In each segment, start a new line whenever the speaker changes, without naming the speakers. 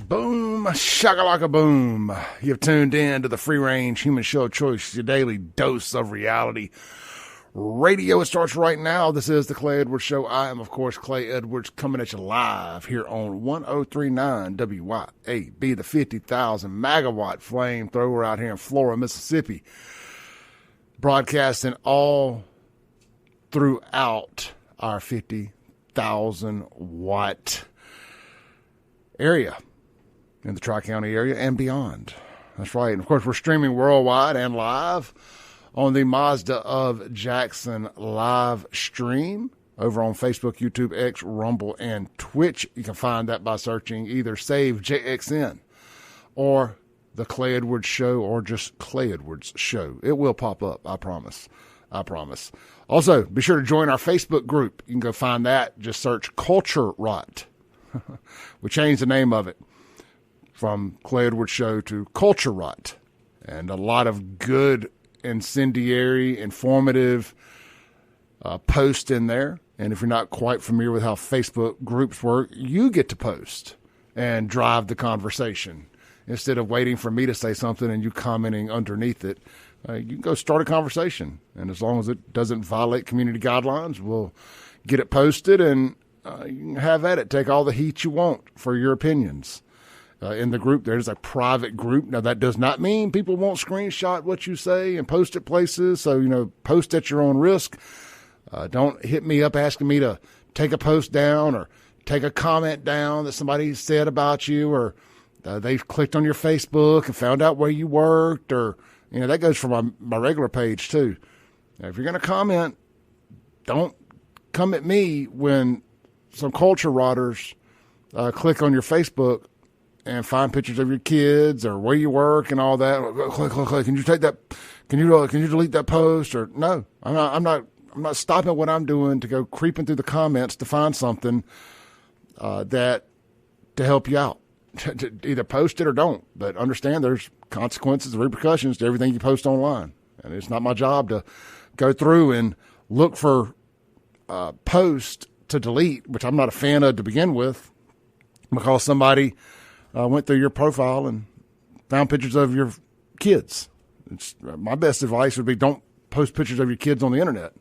Boom, shakalaka boom. You've tuned in to the free range human show of choice, your daily dose of reality radio. It starts right now. This is the Clay Edwards Show. I am, of course, Clay Edwards, coming at you live here on 1039 WYAB, the 50,000 megawatt flamethrower out here in Florida, Mississippi. Broadcasting all throughout our 50,000 watt area in the Tri-County area and beyond. That's right. And of course, we're streaming worldwide and live on the Mazda of Jackson live stream over on Facebook, YouTube, X, Rumble, and Twitch. You can find that by searching either Save JXN or The Clay Edwards Show or just Clay Edwards Show. It will pop up. I promise. I promise. Also, be sure to join our Facebook group. You can go find that. Just search Culture Rot. We changed the name of it from Clay Edwards Show to Culture Rot. And a lot of good, incendiary, informative posts in there. And if you're not quite familiar with how Facebook groups work, you get to post and drive the conversation. Instead of waiting for me to say something and you commenting underneath it, you can go start a conversation. And as long as it doesn't violate community guidelines, we'll get it posted and you can have at it. Take all the heat you want for your opinions. In the group, there's a private group. Now, that does not mean people won't screenshot what you say and post it places. So, post at your own risk. Don't hit me up asking me to take a post down or take a comment down that somebody said about you, or they've clicked on your Facebook and found out where you worked, or, that goes for my regular page too. Now, if you're going to comment, don't come at me when some culture rotters click on your Facebook and find pictures of your kids or where you work and all that. Click. Can you take that? Can you delete that post? Or no, I'm not stopping what I'm doing to go creeping through the comments to find something that to help you out. To either post it or don't. But understand there's consequences and repercussions to everything you post online. And it's not my job to go through and look for posts to delete, which I'm not a fan of to begin with, because somebody went through your profile and found pictures of your kids. My best advice would be don't post pictures of your kids on the internet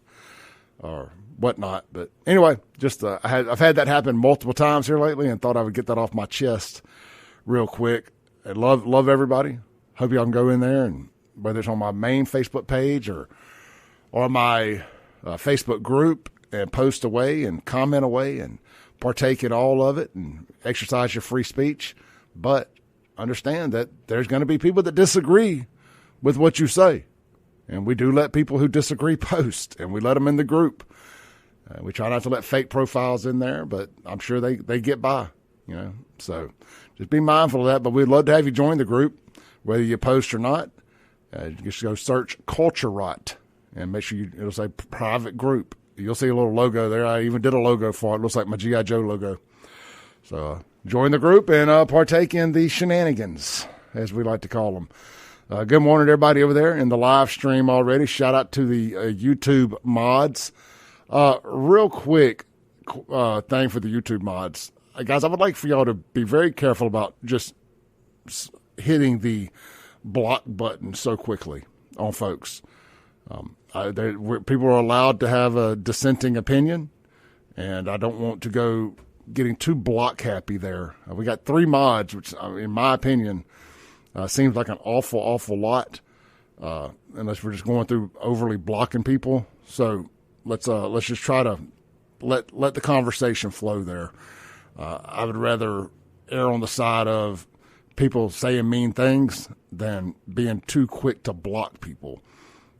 or whatnot. But anyway, just I've had that happen multiple times here lately and thought I would get that off my chest real quick. I love everybody. Hope y'all can go in there, and whether it's on my main Facebook page or my Facebook group, and post away and comment away and partake in all of it and exercise your free speech. But understand that there's going to be people that disagree with what you say. And we do let people who disagree post, and we let them in the group. We try not to let fake profiles in there, but I'm sure they get by, So just be mindful of that. But we'd love to have you join the group, whether you post or not. Just go search Culture Rot and make sure it'll say private group. You'll see a little logo there. I even did a logo for it. It looks like my G.I. Joe logo. So join the group and partake in the shenanigans, as we like to call them. Good morning to everybody over there in the live stream already. Shout out to the YouTube mods. Real quick thing for the YouTube mods. Guys, I would like for y'all to be very careful about just hitting the block button so quickly on folks. People are allowed to have a dissenting opinion, and I don't want to go getting too block happy there. We got 3 mods, which, in my opinion, seems like an awful lot, unless we're just going through overly blocking people. So let's just try to let the conversation flow there. I would rather err on the side of people saying mean things than being too quick to block people,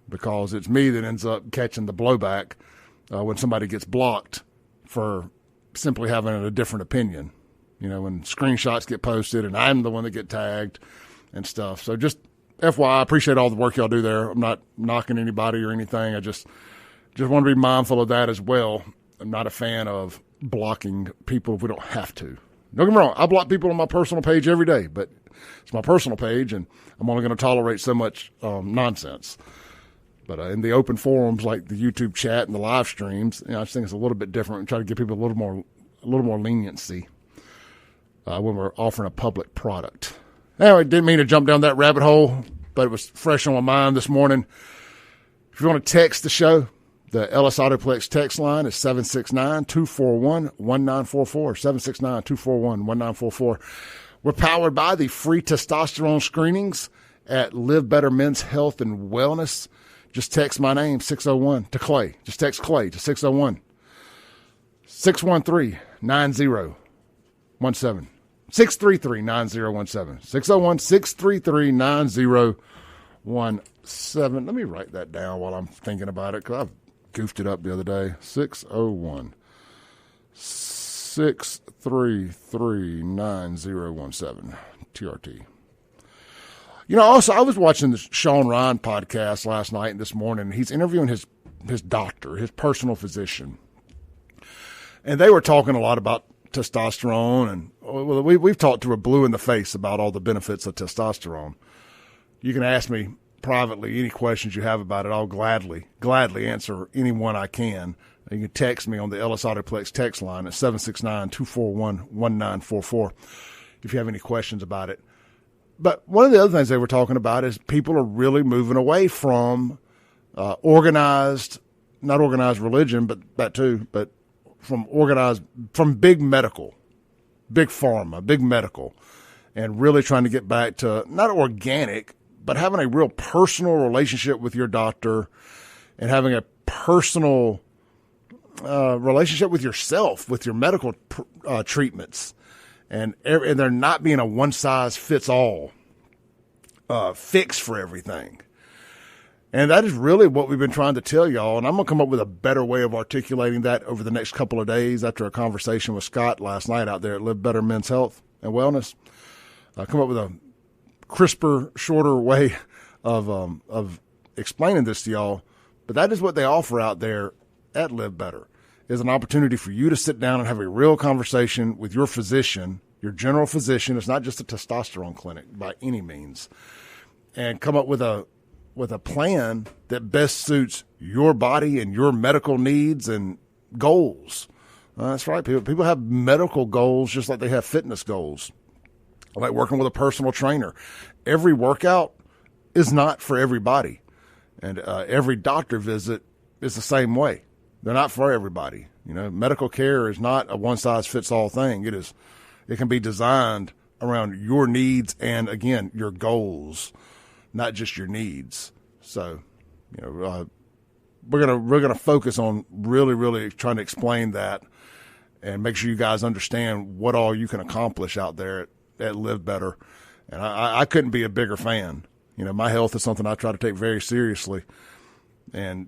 because it's me that ends up catching the blowback when somebody gets blocked for simply having a different opinion. When screenshots get posted and I'm the one that get tagged and stuff. So just FYI, I appreciate all the work y'all do there. I'm not knocking anybody or anything. I just want to be mindful of that as well. I'm not a fan of blocking people if we don't have to. Don't get me wrong, I block people on my personal page every day, but it's my personal page, and I'm only going to tolerate so much nonsense. But in the open forums like the YouTube chat and the live streams, I just think it's a little bit different and try to give people a little more leniency. when we're offering a public product. Anyway, didn't mean to jump down that rabbit hole, but it was fresh on my mind this morning. If you want to text the show, the Ellis Autoplex text line is 769-241-1944, 769-241-1944. We're powered by the free testosterone screenings at Live Better Men's Health and Wellness. Just text my name, 601, to Clay. Just text Clay to 601-613-9017. 633-9017. 601-633-9017. Let me write that down while I'm thinking about it, because I've goofed it up the other day. 601-633-9017. TRT. Also, I was watching the Sean Ryan podcast last night and this morning. He's interviewing his doctor, his personal physician. And they were talking a lot about testosterone. And we've talked to her blue in the face about all the benefits of testosterone. You can ask me privately any questions you have about it. I'll gladly answer any one I can. You can text me on the Ellis Autoplex text line at 769-241-1944 if you have any questions about it. But one of the other things they were talking about is people are really moving away from not organized religion, but that too, but from big medical, big pharma, big medical, and really trying to get back to not organic, but having a real personal relationship with your doctor and having a personal relationship with yourself, with your medical treatments. And there not being a one-size-fits-all fix for everything. And that is really what we've been trying to tell y'all. And I'm going to come up with a better way of articulating that over the next couple of days after a conversation with Scott last night out there at Live Better Men's Health and Wellness. Come up with a crisper, shorter way of explaining this to y'all. But that is what they offer out there at Live Better. Is an opportunity for you to sit down and have a real conversation with your physician, your general physician. It's not just a testosterone clinic by any means, and come up with a plan that best suits your body and your medical needs and goals. That's right. People have medical goals just like they have fitness goals, like working with a personal trainer. Every workout is not for everybody, and every doctor visit is the same way. They're not for everybody. Medical care is not a one-size-fits-all thing. It can be designed around your needs and, again, your goals, not just your needs. So, we're gonna focus on really trying to explain that and make sure you guys understand what all you can accomplish out there at Live Better. And I couldn't be a bigger fan. My health is something I try to take very seriously and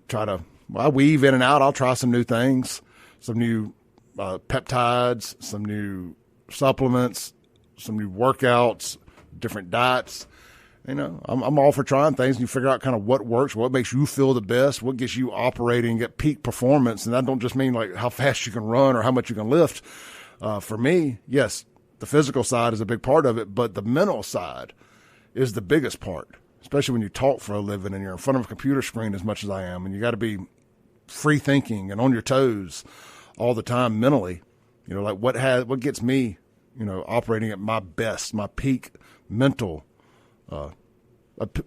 I weave in and out. I'll try some new things, some new peptides, some new supplements, some new workouts, different diets. I'm all for trying things, and you figure out kind of what works, what makes you feel the best, what gets you operating at peak performance. And that don't just mean like how fast you can run or how much you can lift. For me, yes, the physical side is a big part of it, but the mental side is the biggest part, especially when you talk for a living and you're in front of a computer screen as much as I am, and you got to be free thinking and on your toes all the time mentally. Like what gets me, operating at my best, my peak mental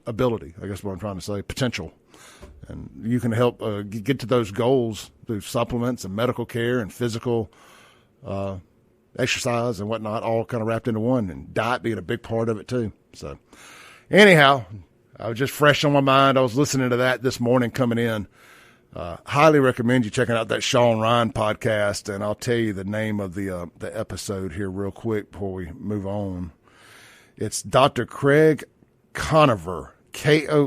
ability, I guess what I'm trying to say, potential. And you can help get to those goals through supplements and medical care and physical exercise and whatnot, all kind of wrapped into one, and diet being a big part of it too. So anyhow, I was just fresh on my mind. I was listening to that this morning coming in. Highly recommend you checking out that Sean Ryan podcast, and I'll tell you the name of the episode here real quick before we move on. It's Dr. Craig Coniver, Koniver,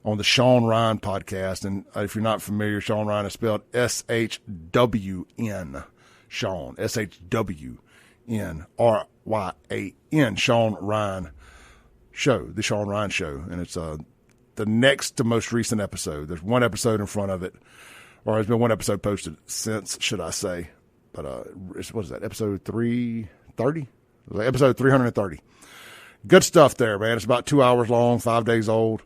on the Sean Ryan podcast. And if you're not familiar, Sean Ryan is spelled S-H-W-N, Sean, S-H-W-N-R-Y-A-N, Sean Ryan Show, the Sean Ryan Show. And it's the next to most recent episode. There's one episode in front of it, or there's been one episode posted since, should I say. But what is that, episode 330? Episode 330. Good stuff there, man. It's about 2 hours long, 5 days old.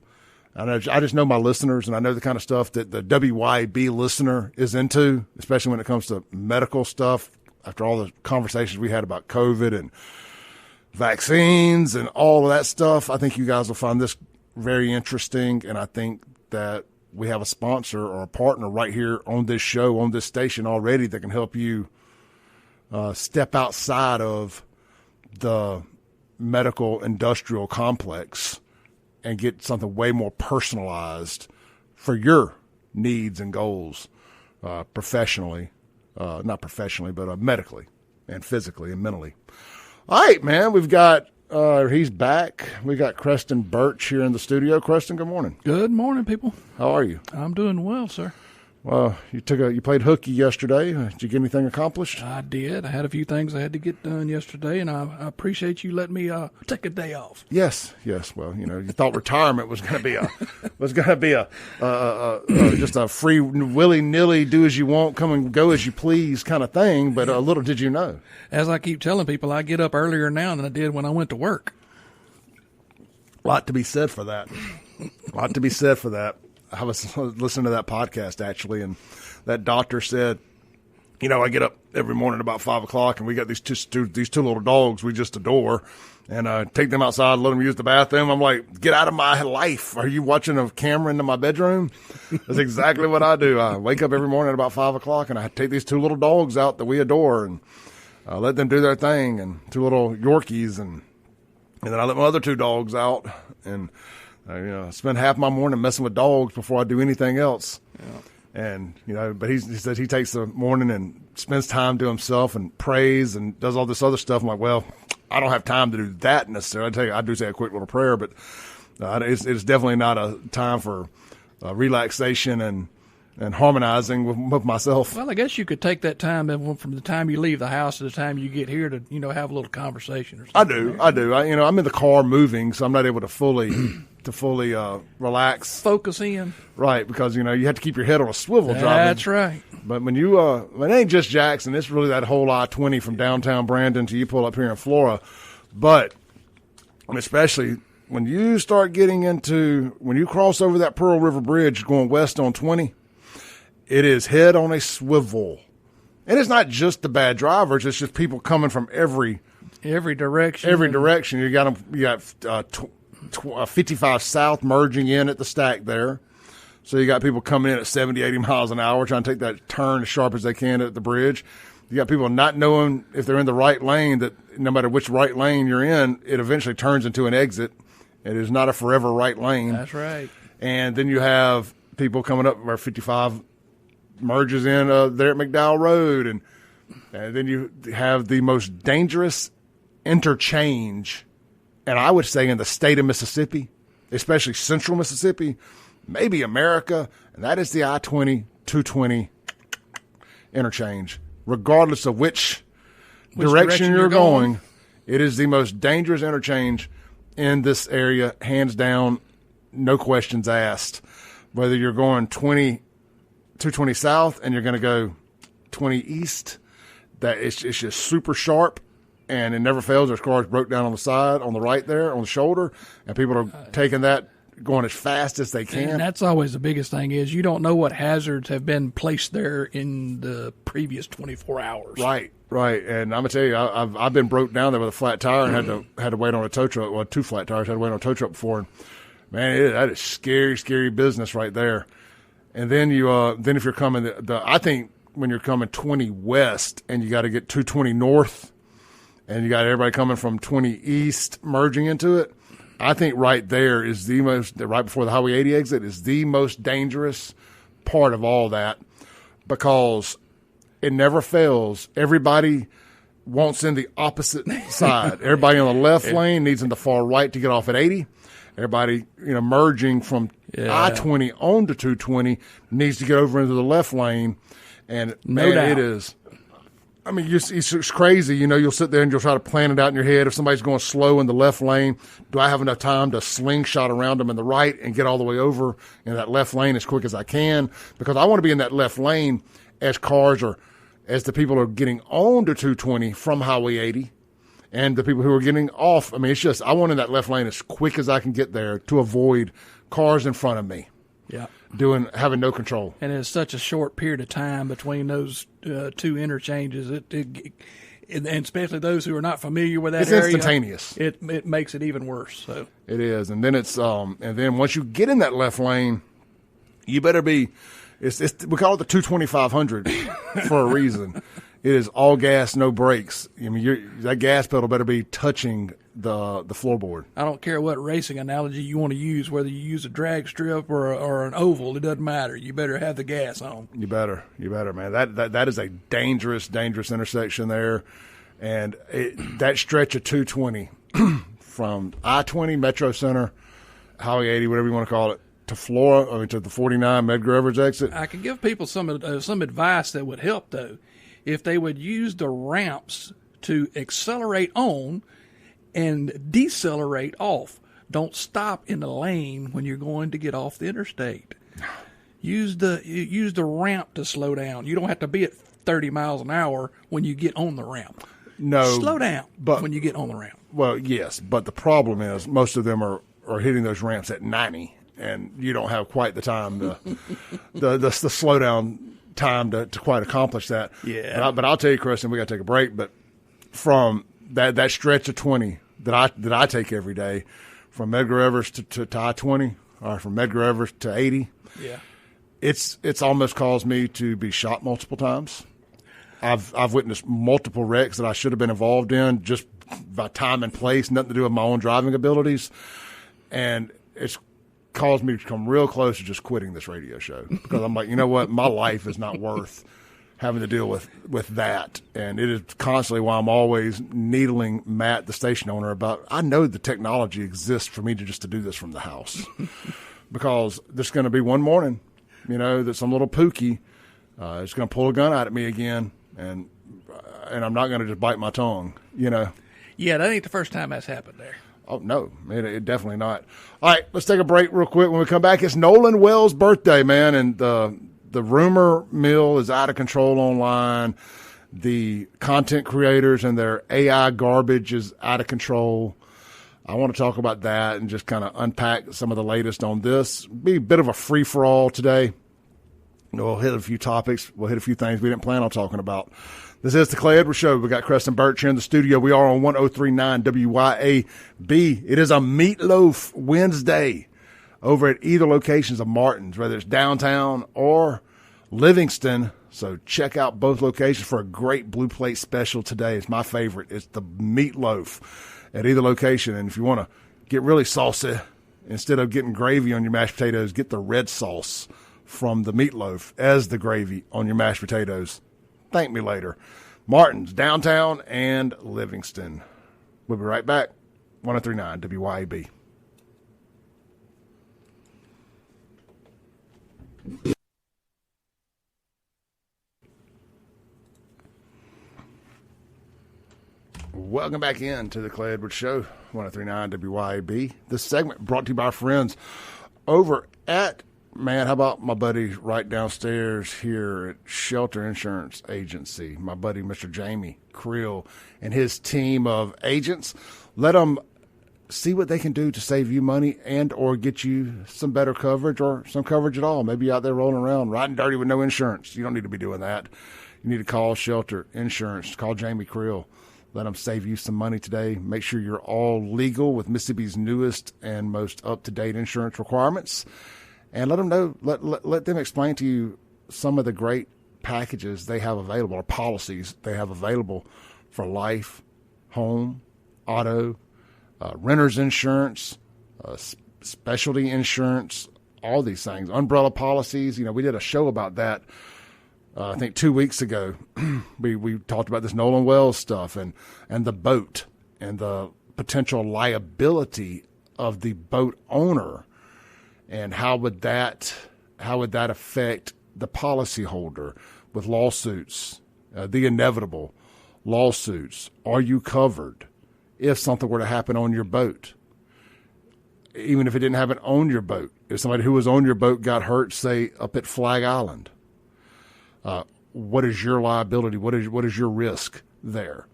I just know my listeners, and I know the kind of stuff that the WYB listener is into, especially when it comes to medical stuff. after all the conversations we had about COVID and vaccines and all of that stuff, I think you guys will find this very interesting. And I think that we have a sponsor or a partner right here on this show, on this station already, that can help you step outside of the medical industrial complex and get something way more personalized for your needs and goals, professionally, not professionally, but medically and physically and mentally. All right, man, we've got, he's back. We got Creston Berch here in the studio. Creston, good morning.
Good morning, people.
How are you?
I'm doing well, sir.
Well, you played hooky yesterday. Did you get anything accomplished?
I did. I had a few things I had to get done yesterday, and I appreciate you letting me take a day off.
Yes. Well, you thought retirement was going to be just a free willy-nilly, do as you want, come and go as you please kind of thing. But little did you know.
As I keep telling people, I get up earlier now than I did when I went to work.
A lot to be said for that. I was listening to that podcast, actually, and that doctor said, I get up every morning about 5 o'clock, and we got these two little dogs we just adore, and take them outside, let them use the bathroom. I'm like, get out of my life. Are you watching a camera into my bedroom? That's exactly what I do. I wake up every morning at about 5 o'clock, and I take these two little dogs out that we adore, and let them do their thing, and two little Yorkies, and then I let my other two dogs out, and I spend half my morning messing with dogs before I do anything else. Yeah. And, but he says he takes the morning and spends time to himself and prays and does all this other stuff. I'm like, well, I don't have time to do that necessarily. I do say a quick little prayer, but it's definitely not a time for relaxation and harmonizing with myself.
Well, I guess you could take that time from the time you leave the house to the time you get here to, have a little conversation or something.
I do. I'm in the car moving, so I'm not able to fully relax.
Focus in.
Right, because, you have to keep your head on a swivel driving.
That's right.
But when you, it ain't just Jackson, it's really that whole I-20 from downtown Brandon till you pull up here in Flora. But especially when you start getting when you cross over that Pearl River Bridge going west on 20, it is head on a swivel. And it's not just the bad drivers, it's just people coming from every
direction.
Every direction. You got 55 South merging in at the stack there. So you got people coming in at 70, 80 miles an hour trying to take that turn as sharp as they can at the bridge. You got people not knowing if they're in the right lane, that no matter which right lane you're in, it eventually turns into an exit. It is not a forever right lane.
That's right.
And then you have people coming up where 55 merges in there at McDowell Road. And then you have the most dangerous interchange, and I would say in the state of Mississippi, especially central Mississippi, maybe America, and that is the I-20-220 interchange. Regardless of which direction you're going, it is the most dangerous interchange in this area, hands down, no questions asked. Whether you're going 220 south and you're going to go 20 east, that it's just super sharp. And it never fails. There's cars broke down on the side, on the right there, on the shoulder, and people are taking that, going as fast as they can.
And that's always the biggest thing is you don't know what hazards have been placed there in the previous 24 hours.
Right. And I'm gonna tell you, I've been broke down there with a flat tire and had to wait on a tow truck. Well, two flat tires, had to wait on a tow truck before. And man, that is scary business right there. And then then if you're coming, I think when you're coming 20 west and you got to get 220 north. And you got everybody coming from 20 east merging into it. I think right there is right before the Highway 80 exit is the most dangerous part of all that, because it never fails. Everybody wants in the opposite side. Everybody on the left lane needs in the far right to get off at 80. Everybody, merging from I-20 on to 220 needs to get over into the left lane. And man, it is. I mean, it's crazy. You'll sit there and you'll try to plan it out in your head. If somebody's going slow in the left lane, do I have enough time to slingshot around them in the right and get all the way over in that left lane as quick as I can? Because I want to be in that left lane as the people are getting on to 220 from Highway 80 and the people who are getting off. I mean, I want in that left lane as quick as I can get there to avoid cars in front of me.
Yeah.
having no control.
And it's such a short period of time between those two interchanges. And especially those who are not familiar with that
It's
area,
instantaneous.
It makes it even worse. So
it is, and then once you get in that left lane, you better be. We call it the 22500 for a reason. It is all gas, no brakes. I mean, that gas pedal better be touching the floorboard.
I don't care what racing analogy you want to use, whether you use a drag strip or an oval, it doesn't matter. You better have the gas on.
You better, man. That is a dangerous intersection there, and that stretch of 220 from I-20 Metro Center, Highway 80, whatever you want to call it, to the 49 Medgar Evers exit.
I can give people some advice that would help though, if they would use the ramps to accelerate on and decelerate off. Don't stop in the lane when you're going to get off the interstate. Use the ramp to slow down. You don't have to be at 30 miles an hour when you get on the ramp.
No,
slow down when you get on the ramp.
Well, yes, but the problem is most of them are hitting those ramps at 90, and you don't have quite the time the slow down time to quite accomplish that.
Yeah.
But I'll tell you, Creston, we got to take a break. But from that stretch of 20 that I take every day, from Medgar Evers to I-20, or from Medgar Evers to 80,
yeah,
it's almost caused me to be shot multiple times. I've witnessed multiple wrecks that I should have been involved in just by time and place, nothing to do with my own driving abilities, and it's caused me to come real close to just quitting this radio show, because I'm like, you know what, my life is not worth having to deal with that. And it is constantly why I'm always needling Matt, the station owner, about, I know the technology exists for me to do this from the house. Because there's going to be one morning, that some little pookie is going to pull a gun out at me again, and I'm not going to just bite my tongue, Yeah,
that ain't the first time that's happened there.
Oh, no, it definitely not. All right, let's take a break real quick. When we come back, it's Nolan Wells' birthday, man, and the rumor mill is out of control online. The content creators and their AI garbage is out of control. I want to talk about that and just kind of unpack some of the latest on this. Be a bit of a free-for-all today. We'll hit a few topics. We'll hit a few things we didn't plan on talking about. This is the Clay Edwards Show. We got Creston Berch here in the studio. We are on 1039 WYAB. It is a Meatloaf Wednesday over at either locations of Martin's, whether it's downtown or Livingston. So check out both locations for a great blue plate special today. It's my favorite. It's the meatloaf at either location. And if you want to get really saucy, instead of getting gravy on your mashed potatoes, get the red sauce from the meatloaf as the gravy on your mashed potatoes. Thank me later. Martin's, downtown, and Livingston. We'll be right back. 1039 WYAB. Welcome back in to the Clay Edwards Show, 1039 WYAB. This segment brought to you by our friends over at, man, how about my buddy right downstairs here at Shelter Insurance Agency, my buddy Mr. Jamie Creel and his team of agents. Let them see what they can do to save you money and or get you some better coverage or some coverage at all. Maybe you're out there rolling around riding dirty with no insurance. You don't need to be doing that. You need to call Shelter Insurance. Call Jamie Creel. Let them save you some money today. Make sure you're all legal with Mississippi's newest and most up-to-date insurance requirements. And let them know, let them explain to you some of the great packages they have available, or policies they have available for life, home, auto, renter's insurance, specialty insurance, all these things, umbrella policies. We did a show about that. I think 2 weeks ago. we talked about this Nolan Wells stuff and the boat and the potential liability of the boat owner, and how would that affect the policyholder with lawsuits, the inevitable lawsuits. Are you covered if something were to happen on your boat? Even if it didn't happen on your boat, if somebody who was on your boat got hurt, say up at Flag Island. What is your liability? What is your risk there?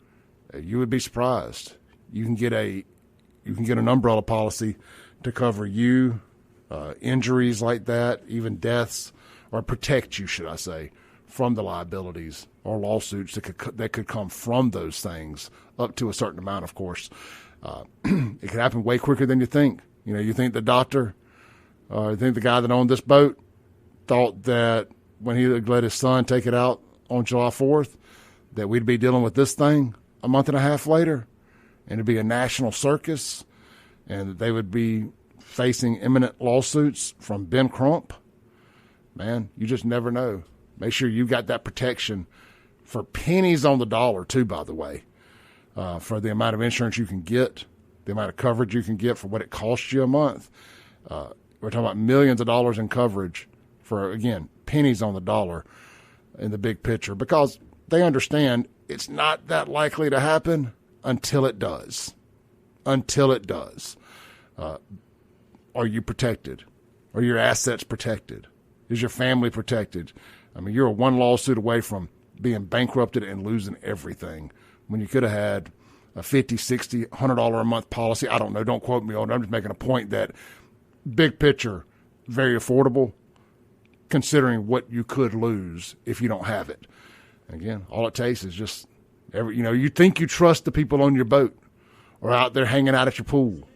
You would be surprised. You can get an umbrella policy to cover you, injuries like that, even deaths, or protect you, should I say, from the liabilities or lawsuits that could come from those things, up to a certain amount, of course. It could happen way quicker than you think. You think the doctor, you think the guy that owned this boat thought that when he let his son take it out on July 4th, that we'd be dealing with this thing a month and a half later, and it'd be a national circus, and that they would be facing imminent lawsuits from Ben Crump. Man, you just never know. Make sure you got that protection for pennies on the dollar, too, by the way, for the amount of insurance you can get, the amount of coverage you can get for what it costs you a month. We're talking about millions of dollars in coverage for, again, pennies on the dollar in the big picture, because they understand it's not that likely to happen until it does. Until it does. Are you protected? Are your assets protected? Is your family protected? I mean, you're one lawsuit away from being bankrupted and losing everything when you could have had a $50, $60, $100 a month policy. I don't know. Don't quote me on it. I'm just making a point that big picture, very affordable, considering what you could lose if you don't have it. Again, all it takes is just you think you trust the people on your boat or out there hanging out at your pool,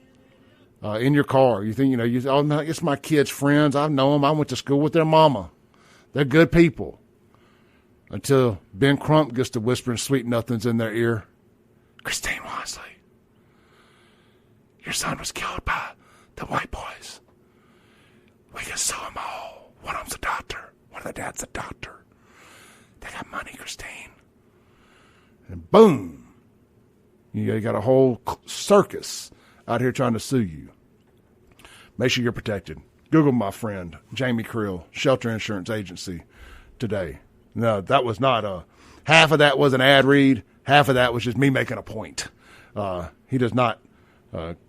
in your car. You think, it's my kids' friends. I know them. I went to school with their mama. They're good people. Until Ben Crump gets to whispering sweet nothings in their ear. Christine Wasley, your son was killed by the white boys. We can sue them all. One of them's a doctor. One of their dad's a doctor. They got money, Christine. And boom, you got a whole circus out here trying to sue you. Make sure you're protected. Google my friend, Jamie Creel, Shelter Insurance Agency, today. No, that was not half of that was an ad read. Half of that was just me making a point. He does not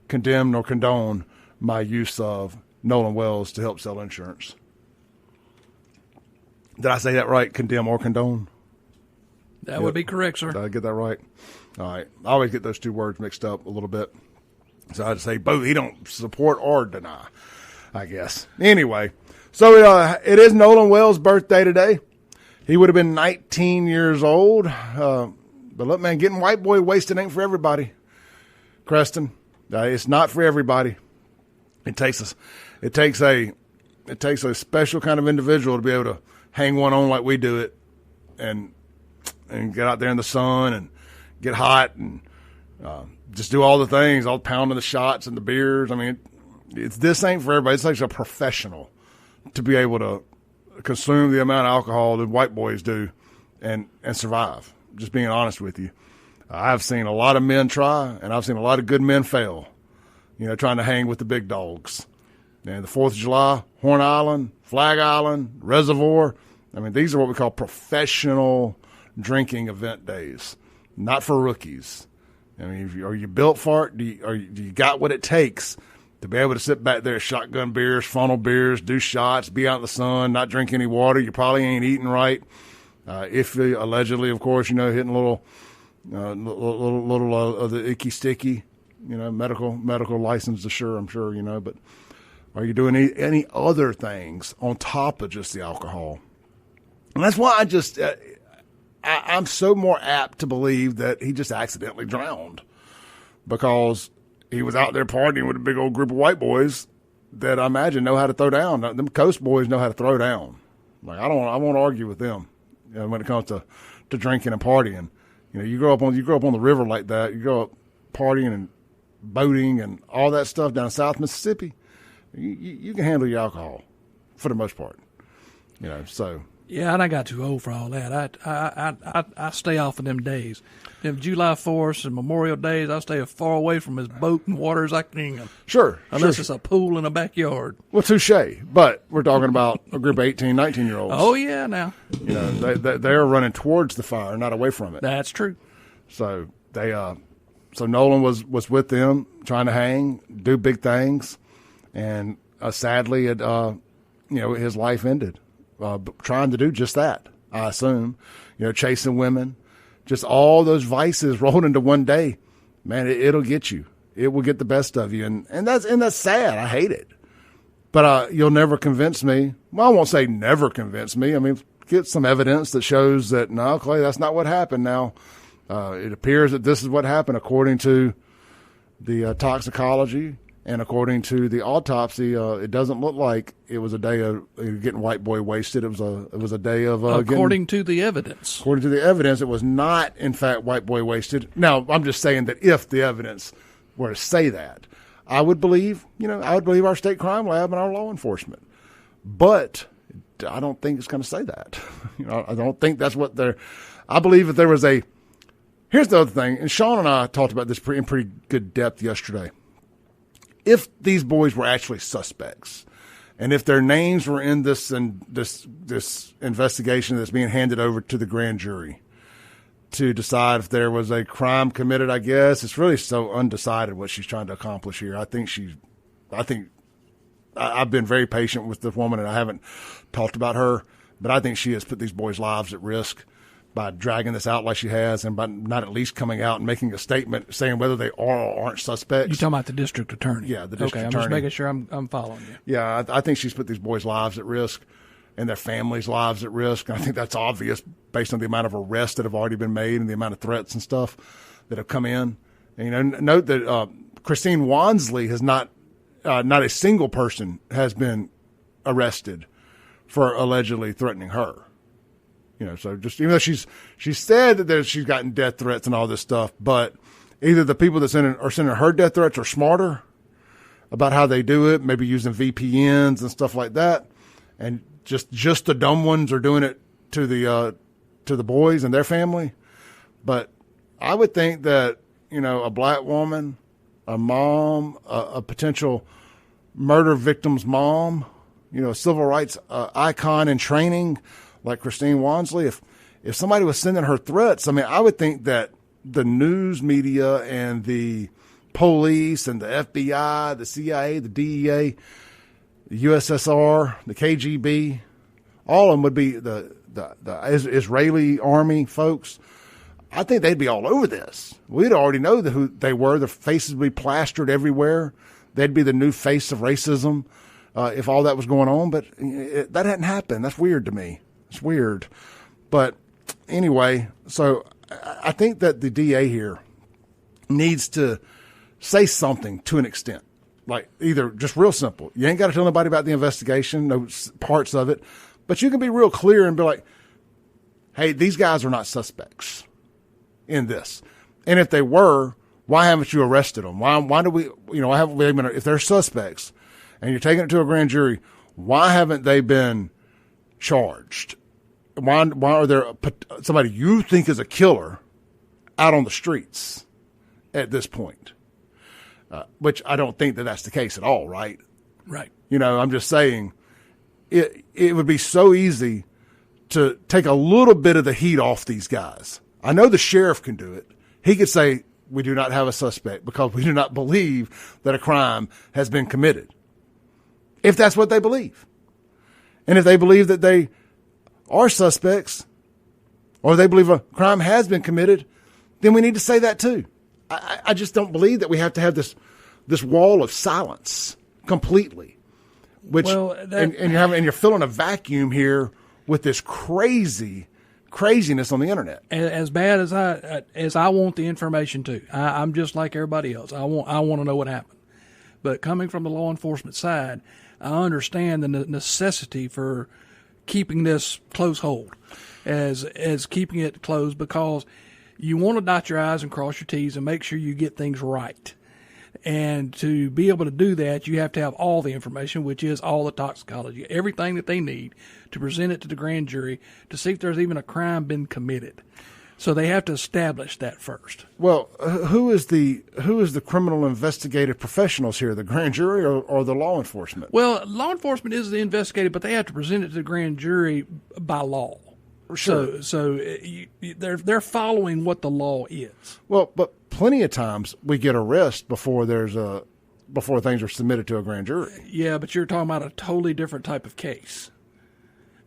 condemn nor condone my use of Nolan Wells to help sell insurance. Did I say that right? Condemn or condone?
That would be correct, sir.
Did I get that right? All right. I always get those two words mixed up a little bit. So I had to say both. He don't support or deny, I guess. Anyway, so it is Nolan Wells' birthday today. He would have been 19 years old. But look, man, getting white boy wasted ain't for everybody. Creston, it's not for everybody. It takes a special kind of individual to be able to hang one on like we do it, and get out there in the sun and get hot and just do all the things, all pounding the shots and the beers. I mean, this ain't for everybody. It takes a professional to be able to consume the amount of alcohol that white boys do and survive. Just being honest with you. I've seen a lot of men try, and I've seen a lot of good men fail, trying to hang with the big dogs. And the 4th of July, Horn Island, Flag Island, Reservoir, I mean, these are what we call professional drinking event days, not for rookies. I mean, are you built for it? Do you got what it takes to be able to sit back there, shotgun beers, funnel beers, do shots, be out in the sun, not drink any water? You probably ain't eating right. If you allegedly, of course, hitting a little of the icky sticky, medical license to sure, I'm sure, but are you doing any other things on top of just the alcohol? And that's why I'm so more apt to believe that he just accidentally drowned, because he was out there partying with a big old group of white boys that I imagine know how to throw down. Them coast boys know how to throw down. Like, I won't argue with them. When it comes to drinking and partying, you grow up on the river like that. You grow up partying and boating and all that stuff down South Mississippi. You can handle your alcohol for the most part. So.
Yeah, and I got too old for all that. I stay off of them days. Them July 4th and Memorial Days, I stay as far away from as boat and water as I can.
Sure.
Unless it's a pool in a backyard.
Well, touche. But we're talking about a group of 18, 19-year-olds.
Oh, yeah, now.
They're running towards the fire, not away from it.
That's true.
So so Nolan was with them, trying to hang, do big things, and sadly, his life ended. Trying to do just that, I assume, chasing women, just all those vices rolled into one day. Man, it'll get you. It will get the best of you, and that's sad. I hate it. But you'll never convince me. Well, I won't say never convince me. I mean, get some evidence that shows that, no, Clay, that's not what happened now. It appears that this is what happened according to the toxicology and according to the autopsy. It doesn't look like it was a day of getting white boy wasted. It was a day of
according to the evidence.
According to the evidence, it was not, in fact, white boy wasted. Now, I'm just saying that if the evidence were to say that, I would believe our state crime lab and our law enforcement. But I don't think it's going to say that. I don't think that's what they're. I believe if there was a. Here's the other thing, and Sean and I talked about this in pretty good depth yesterday. If these boys were actually suspects, and if their names were in this investigation that's being handed over to the grand jury to decide if there was a crime committed, I guess it's really so undecided what she's trying to accomplish here. I've been very patient with this woman, and I haven't talked about her, but I think she has put these boys' lives at risk by dragging this out like she has, and by not at least coming out and making a statement saying whether they are or aren't suspects.
You're talking about the district attorney?
Yeah, the district attorney.
I'm just making sure I'm following you.
Yeah, I think she's put these boys' lives at risk and their families' lives at risk. And I think that's obvious based on the amount of arrests that have already been made and the amount of threats and stuff that have come in. And, note that Christine Wansley has not a single person has been arrested for allegedly threatening her. So just even though she's said that she's gotten death threats and all this stuff, but either the people that are sending her death threats are smarter about how they do it, maybe using VPNs and stuff like that, and just the dumb ones are doing it to the boys and their family. But I would think that a black woman, a mom, a potential murder victim's mom, a civil rights icon in training like Christine Wansley, if somebody was sending her threats, I mean, I would think that the news media and the police and the FBI, the CIA, the DEA, the USSR, the KGB, all of them would be the Israeli army folks. I think they'd be all over this. We'd already know who they were. Their faces would be plastered everywhere. They'd be the new face of racism if all that was going on. But that hadn't happened. That's weird to me. It's weird. But anyway, so I think that the DA here needs to say something to an extent. Like either just real simple. You ain't got to tell nobody about the investigation, no parts of it. But you can be real clear and be like, hey, these guys are not suspects in this. And if they were, why haven't you arrested them? Why do we, if they're suspects and you're taking it to a grand jury, why haven't they been charged? Why are there somebody you think is a killer out on the streets at this point? Which I don't think that that's the case at all, right?
Right.
I'm just saying it would be so easy to take a little bit of the heat off these guys. I know the sheriff can do it. He could say, we do not have a suspect because we do not believe that a crime has been committed. If that's what they believe. And if they believe that they are suspects or they believe a crime has been committed, then we need to say that too. I just don't believe that we have to have this wall of silence completely. And you're filling a vacuum here with this craziness on the internet.
As bad as I want the information too. I'm just like everybody else. I want to know what happened. But coming from the law enforcement side, I understand the necessity for keeping this close hold, as keeping it closed, because you want to dot your I's and cross your T's and make sure you get things right. And to be able to do that, you have to have all the information, which is all the toxicology, everything that they need to present it to the grand jury to see if there's even a crime been committed. So they have to establish that first.
Well, who is the criminal investigative professionals here, the grand jury or the law enforcement?
Well, law enforcement is the investigator, but they have to present it to the grand jury by law.
Sure.
So they're following what the law is.
Well, but plenty of times we get arrests before things are submitted to a grand jury.
Yeah, but you're talking about a totally different type of case.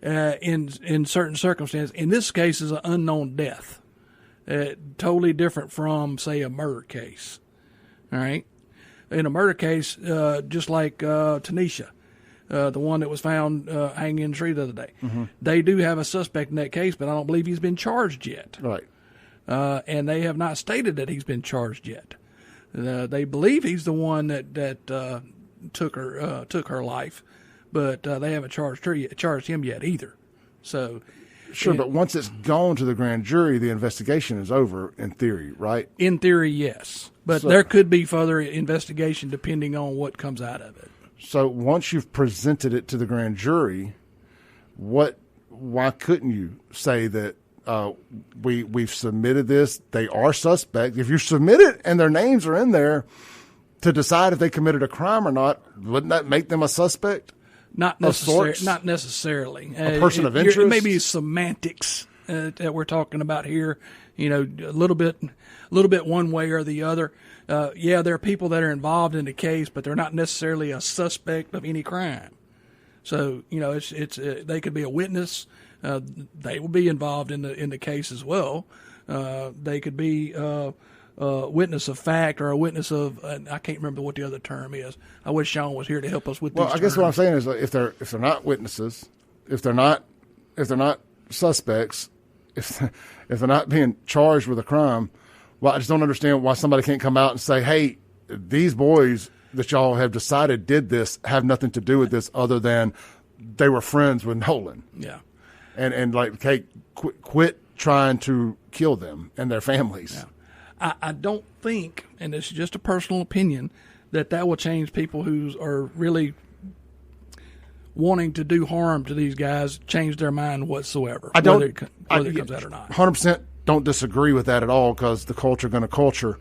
In certain circumstances, in this case, is an unknown death. Totally different from, say, a murder case. All right. In a murder case, just like Tanisha, the one that was found hanging in the tree the other day. They do have a suspect in that case, but I don't believe he's been charged yet.
Right.
And they have not stated that he's been charged yet. They believe he's the one that took her life, but they haven't charged him yet either. So,
sure, but once it's gone to the grand jury, the investigation is over in theory, right?
In theory, yes, but there could be further investigation depending on what comes out of it.
So once you've presented it to the grand jury, why couldn't you say that we've submitted this? They are suspect. If you submit it and their names are in there to decide if they committed a crime or not, wouldn't that make them a suspect?
Not necessarily.
A person of interest?
It may be semantics that we're talking about here. A little bit one way or the other. There are people that are involved in the case, but they're not necessarily a suspect of any crime. So it's they could be a witness. They will be involved in the case as well. They could be a witness of fact or a witness of I can't remember what the other term is. I wish Sean was here to help us with these
terms. Well, I guess what I'm saying is if they're not witnesses, if they're not suspects, if they're not being charged with a crime, well, I just don't understand why somebody can't come out and say, hey, these boys that y'all have decided did this have nothing to do with this other than they were friends with Nolan.
Yeah.
And like, hey, quit trying to kill them and their families.
Yeah. I don't think, and this is just a personal opinion, that will change people who are really wanting to do harm to these guys, change their mind whatsoever. Whether it comes out or not.
100% don't disagree with that at all because the culture going to culture.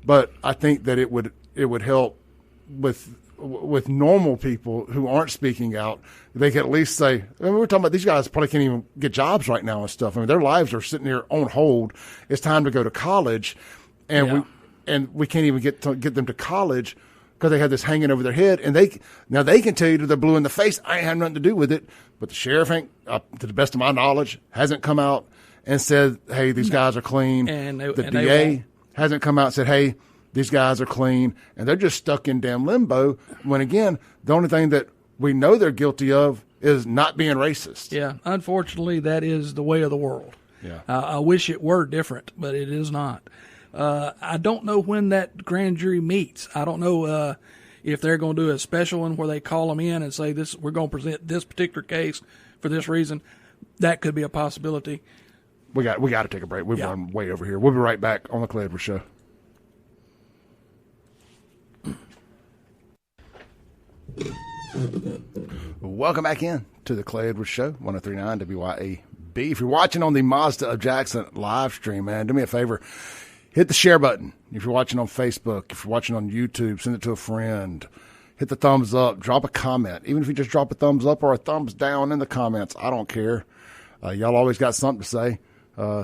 But I think that it would help with normal people who aren't speaking out. They could at least say, we're talking about these guys probably can't even get jobs right now and stuff. I mean, their lives are sitting here on hold. It's time to go to college, and we can't even get them to college because they had this hanging over their head. And they can tell you that they're blue in the face. I ain't had nothing to do with it. But the sheriff ain't, to the best of my knowledge, hasn't come out and said, hey, these guys are clean. The DA hasn't come out and said, hey, these guys are clean. And they're just stuck in damn limbo when, again, the only thing that we know they're guilty of is not being racist.
Yeah, unfortunately, that is the way of the world.
Yeah,
I wish it were different, but it is not. I don't know when that grand jury meets. I don't know if they're going to do a special one where they call them in and say, we're going to present this particular case for this reason. That could be a possibility.
We got to take a break. We've run way over here. We'll be right back on the Clay Edwards Show. Welcome back in to the Clay Edwards Show, 103.9 WYAB. If you're watching on the Mazda of Jackson live stream, man, do me a favor. Hit the share button. If you're watching on Facebook, if you're watching on YouTube, send it to a friend. Hit the thumbs up. Drop a comment. Even if you just drop a thumbs up or a thumbs down in the comments, I don't care. Y'all always got something to say.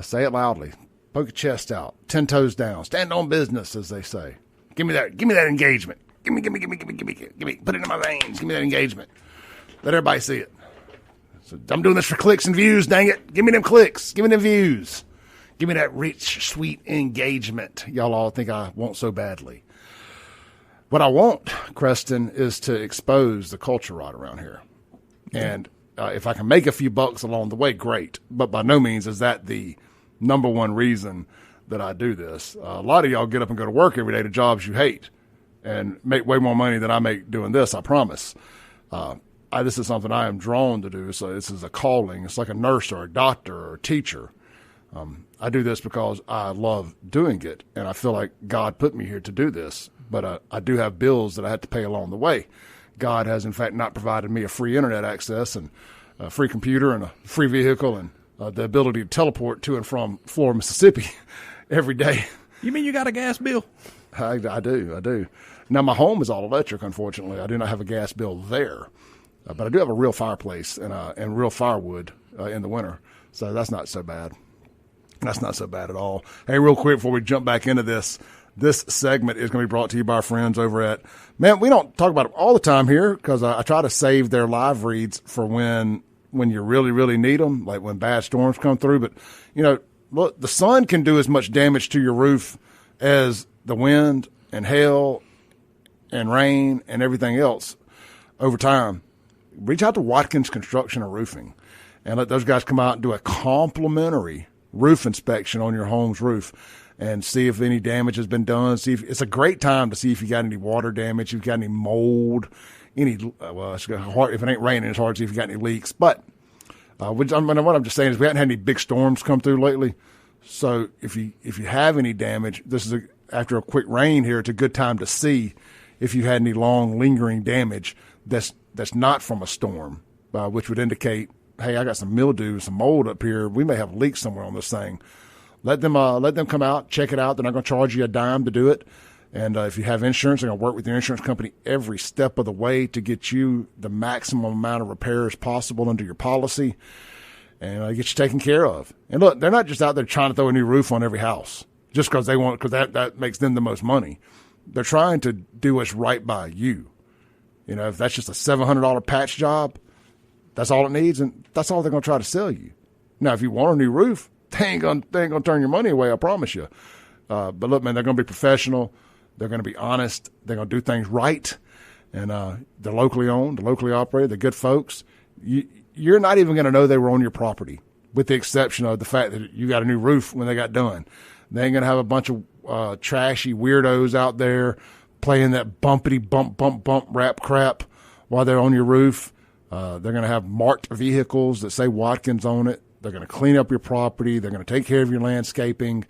Say it loudly. Poke your chest out. 10 toes down. Stand on business, as they say. Give me that engagement. Give me. Put it in my veins. Give me that engagement. Let everybody see it. So I'm doing this for clicks and views, dang it. Give me them clicks. Give me them views. Give me that rich, sweet engagement y'all all think I want so badly. What I want, Creston, is to expose the culture right around here. And if I can make a few bucks along the way, great. But by no means is that the number one reason that I do this. A lot of y'all get up and go to work every day to jobs you hate and make way more money than I make doing this, I promise. This is something I am drawn to do. So this is a calling. It's like a nurse or a doctor or a teacher. I do this because I love doing it, and I feel like God put me here to do this. But I do have bills that I have to pay along the way. God has, in fact, not provided me a free internet access and a free computer and a free vehicle and the ability to teleport to and from Florida, Mississippi every day.
You mean you got a gas bill?
I do. Now, my home is all electric, unfortunately. I do not have a gas bill there. But I do have a real fireplace and real firewood in the winter. So that's not so bad. That's not so bad at all. Hey, real quick before we jump back into this segment is going to be brought to you by our friends over at, man, we don't talk about it all the time here because I try to save their live reads for when you really, really need them, like when bad storms come through. But, look, the sun can do as much damage to your roof as the wind and hail and rain and everything else over time. reach out to Watkins Construction and Roofing and let those guys come out and do a complimentary roof inspection on your home's roof and see if any damage has been done. See if it's a great time to see if you got any water damage, if you got any mold, it's hard, if it ain't raining, it's hard to see if you got any leaks. But what I'm just saying is we haven't had any big storms come through lately. So if you have any damage, after a quick rain here, it's a good time to see if you had any long lingering damage that's not from a storm, which would indicate, hey, I got some mildew, some mold up here. We may have leaks somewhere on this thing. Let them come out, check it out. They're not going to charge you a dime to do it. And if you have insurance, they're going to work with your insurance company every step of the way to get you the maximum amount of repairs possible under your policy and get you taken care of. And look, they're not just out there trying to throw a new roof on every house just because they want, because that makes them the most money. They're trying to do what's right by you. You know, if that's just a $700 patch job, that's all it needs, and that's all they're going to try to sell you. Now, if you want a new roof, they ain't gonna turn your money away, I promise you. But look, man, they're going to be professional. They're going to be honest. They're going to do things right. And they're locally owned, they're locally operated. They're good folks. You're not even going to know they were on your property, with the exception of the fact that you got a new roof when they got done. They ain't going to have a bunch of trashy weirdos out there playing that bumpity bump rap crap while they're on your roof. They're going to have marked vehicles that say Watkins on it. They're going to clean up your property. They're going to take care of your landscaping.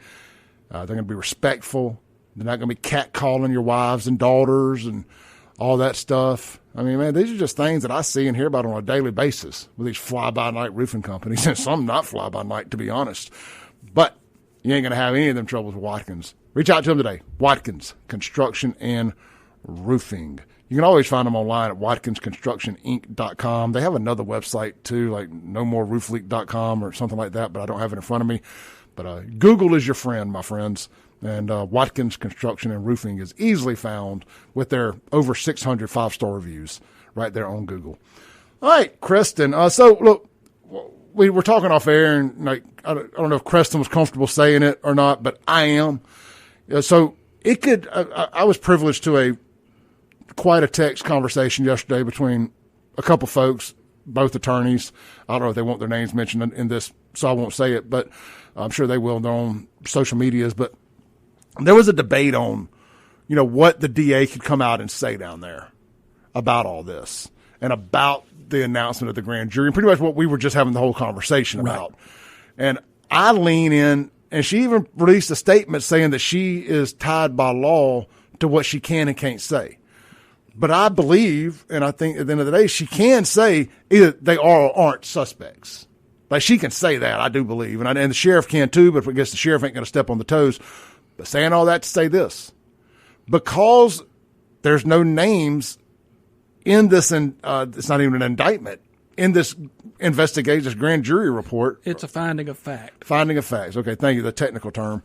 They're going to be respectful. They're not going to be catcalling your wives and daughters and all that stuff. I mean, man, these are just things that I see and hear about on a daily basis with these fly-by-night roofing companies, and some not fly-by-night, to be honest. But you ain't going to have any of them troubles with Watkins. Reach out to them today. Watkins Construction and Roofing. You can always find them online at watkinsconstructioninc.com. They have another website, too, like nomoreroofleak.com or something like that, but I don't have it in front of me. But Google is your friend, my friends. And Watkins Construction and Roofing is easily found with their over 600 five-star reviews right there on Google. All right, Creston. So, look, we were talking off air, and like I don't know if Creston was comfortable saying it or not, but I am. So it could. I was privileged to quite a text conversation yesterday between a couple folks, both attorneys. I don't know if they want their names mentioned in this, so I won't say it, but I'm sure they will on their own social medias. But there was a debate on, what the DA could come out and say down there about all this and about the announcement of the grand jury, and pretty much what we were just having the whole conversation about. Right. And I lean in, and she even released a statement saying that she is tied by law to what she can and can't say. But I believe, and I think at the end of the day, she can say either they are or aren't suspects. Like, she can say that, I do believe. And the sheriff can too, but I guess the sheriff ain't going to step on the toes. But saying all that to say this, because there's no names in this, and it's not even an indictment, in this investigation, this grand jury report.
It's a finding of fact.
Finding of facts. Okay, thank you, the technical term.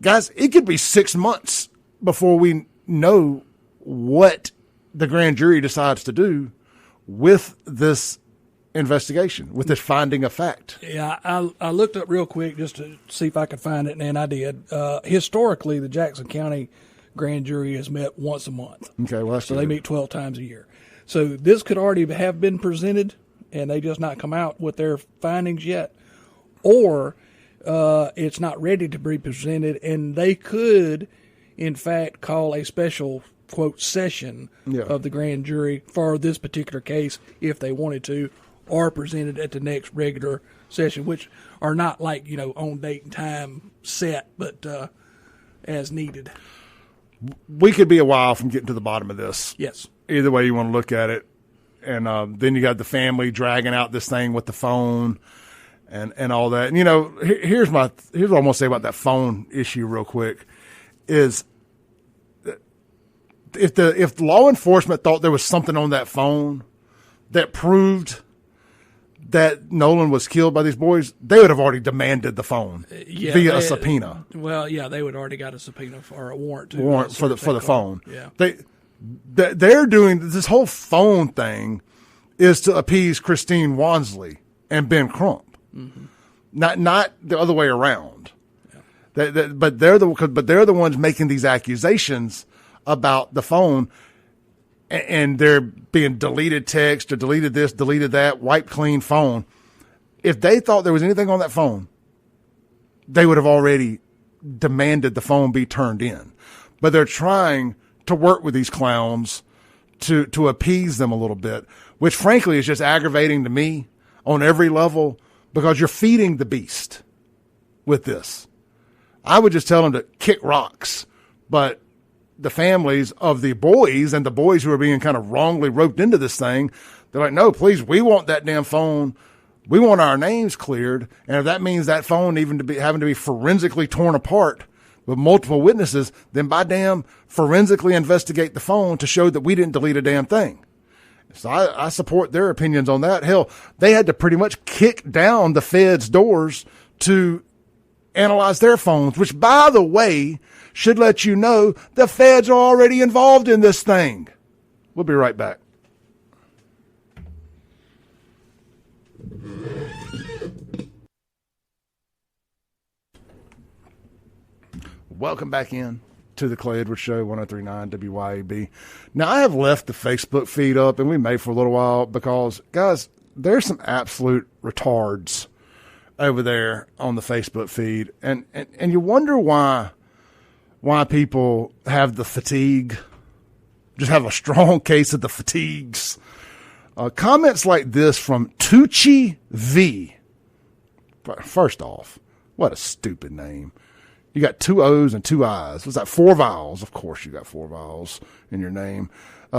Guys, it could be 6 months before we know what the grand jury decides to do with this investigation, with this finding of fact.
Yeah, I looked up real quick just to see if I could find it, and I did. Historically, the Jackson County grand jury has met once a month.
Okay, well, that's
so
good.
They meet 12 times a year. So this could already have been presented, and they just not come out with their findings yet, or it's not ready to be presented, and they could, in fact, call a special quote session of the grand jury for this particular case if they wanted to, or presented at the next regular session, which are not like, on date and time set, but as needed.
We could be a while from getting to the bottom of this.
Yes.
Either way you want to look at it. And then you got the family dragging out this thing with the phone and all that. And, here's what I'm going to say about that phone issue real quick is if law enforcement thought there was something on that phone that proved that Nolan was killed by these boys, they would have already demanded the phone via a subpoena.
Well, yeah, they would already got a subpoena or a warrant
for the phone.
Yeah,
they're doing this whole phone thing is to appease Christine Wansley and Ben Crump, not the other way around. Yeah. But they're the ones making these accusations about the phone. and they're being deleted text or deleted this, deleted that, wiped clean phone. If they thought there was anything on that phone, they would have already demanded the phone be turned in. But they're trying to work with these clowns to appease them a little bit, which frankly is just aggravating to me on every level, because you're feeding the beast with this. I would just tell them to kick rocks, but the families of the boys and the boys who are being kind of wrongly roped into this thing, they're like, no, please, we want that damn phone. We want our names cleared. And if that means that phone even to be having to be forensically torn apart with multiple witnesses, then by damn forensically investigate the phone to show that we didn't delete a damn thing. So I support their opinions on that. Hell, they had to pretty much kick down the Fed's doors to analyze their phones, which, by the way, should let you know the Feds are already involved in this thing. We'll be right back. Welcome back in to the Clay Edwards Show, 103.9 WYAB. Now, I have left the Facebook feed up, and we may for a little while, because, guys, there's some absolute retards over there on the Facebook feed. And you wonder why people have the fatigue, just have a strong case of the fatigues. Comments like this from Tucci V. First off, what a stupid name. You got 2 O's and 2 I's. What's that? 4 vowels. Of course you got 4 vowels in your name.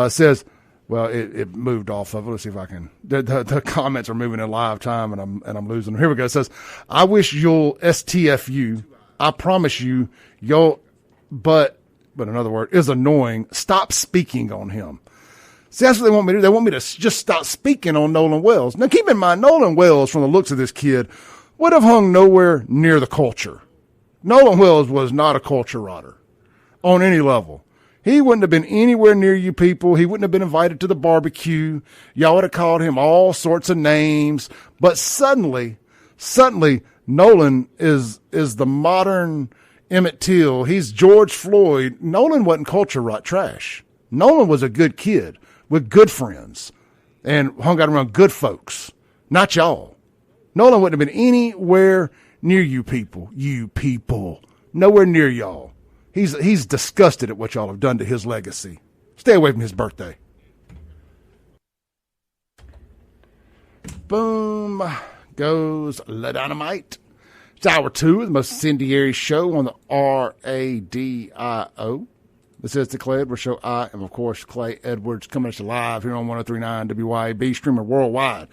Says, well, it moved off of it. Let's see if I can. The comments are moving in live time, and I'm losing them. Here we go. It says, I wish you'll STFU. I promise you, but another word is annoying. Stop speaking on him. See, that's what they want me to do. They want me to just stop speaking on Nolan Wells. Now, keep in mind, Nolan Wells, from the looks of this kid, would have hung nowhere near the culture. Nolan Wells was not a culture rotter on any level. He wouldn't have been anywhere near you people. He wouldn't have been invited to the barbecue. Y'all would have called him all sorts of names. But suddenly, Nolan is the modern Emmett Till. He's George Floyd. Nolan wasn't culture rot trash. Nolan was a good kid with good friends and hung out around good folks. Not y'all. Nolan wouldn't have been anywhere near you people. You people. Nowhere near y'all. He's disgusted at what y'all have done to his legacy. Stay away from his birthday. Boom goes La Dynamite. It's hour 2 of the most incendiary show on the RADIO. This is the Clay Edwards Show. I am, of course, Clay Edwards, coming at you live here on 103.9 WYAB, streaming worldwide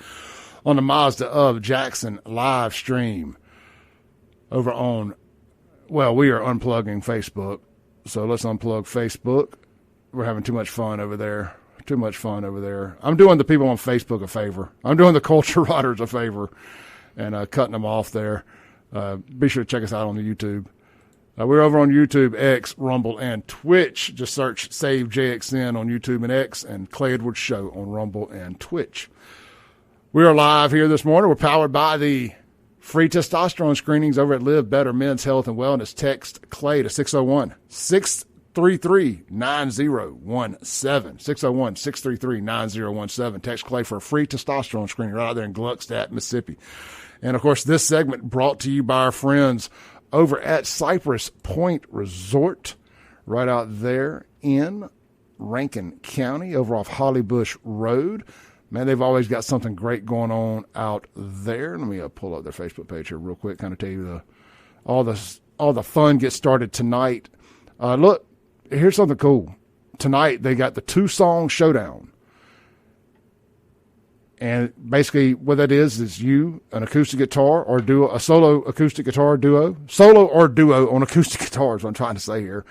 on the Mazda of Jackson live stream over on, well, we are unplugging Facebook, so let's unplug Facebook. We're having too much fun over there. I'm doing the people on Facebook a favor. I'm doing the culture rotters a favor and cutting them off there. Be sure to check us out on the YouTube. We're over on YouTube, X, Rumble, and Twitch. Just search Save JXN on YouTube and X, and Clay Edwards Show on Rumble and Twitch. We are live here this morning. We're powered by the free testosterone screenings over at Live Better Men's Health and Wellness. Text Clay to 601-633-9017. 601-633-9017. Text Clay for a free testosterone screening right out there in Gluckstadt, Mississippi. And, of course, this segment brought to you by our friends over at Cypress Point Resort, right out there in Rankin County, over off Hollybush Road. Man, they've always got something great going on out there. Let me pull up their Facebook page here real quick, kind of tell you all the fun gets started tonight. Look, here's something cool. Tonight they got the 2-song showdown. And basically what that is you, an acoustic guitar or duo, a solo acoustic guitar duo, solo or duo on acoustic guitar is what I'm trying to say here.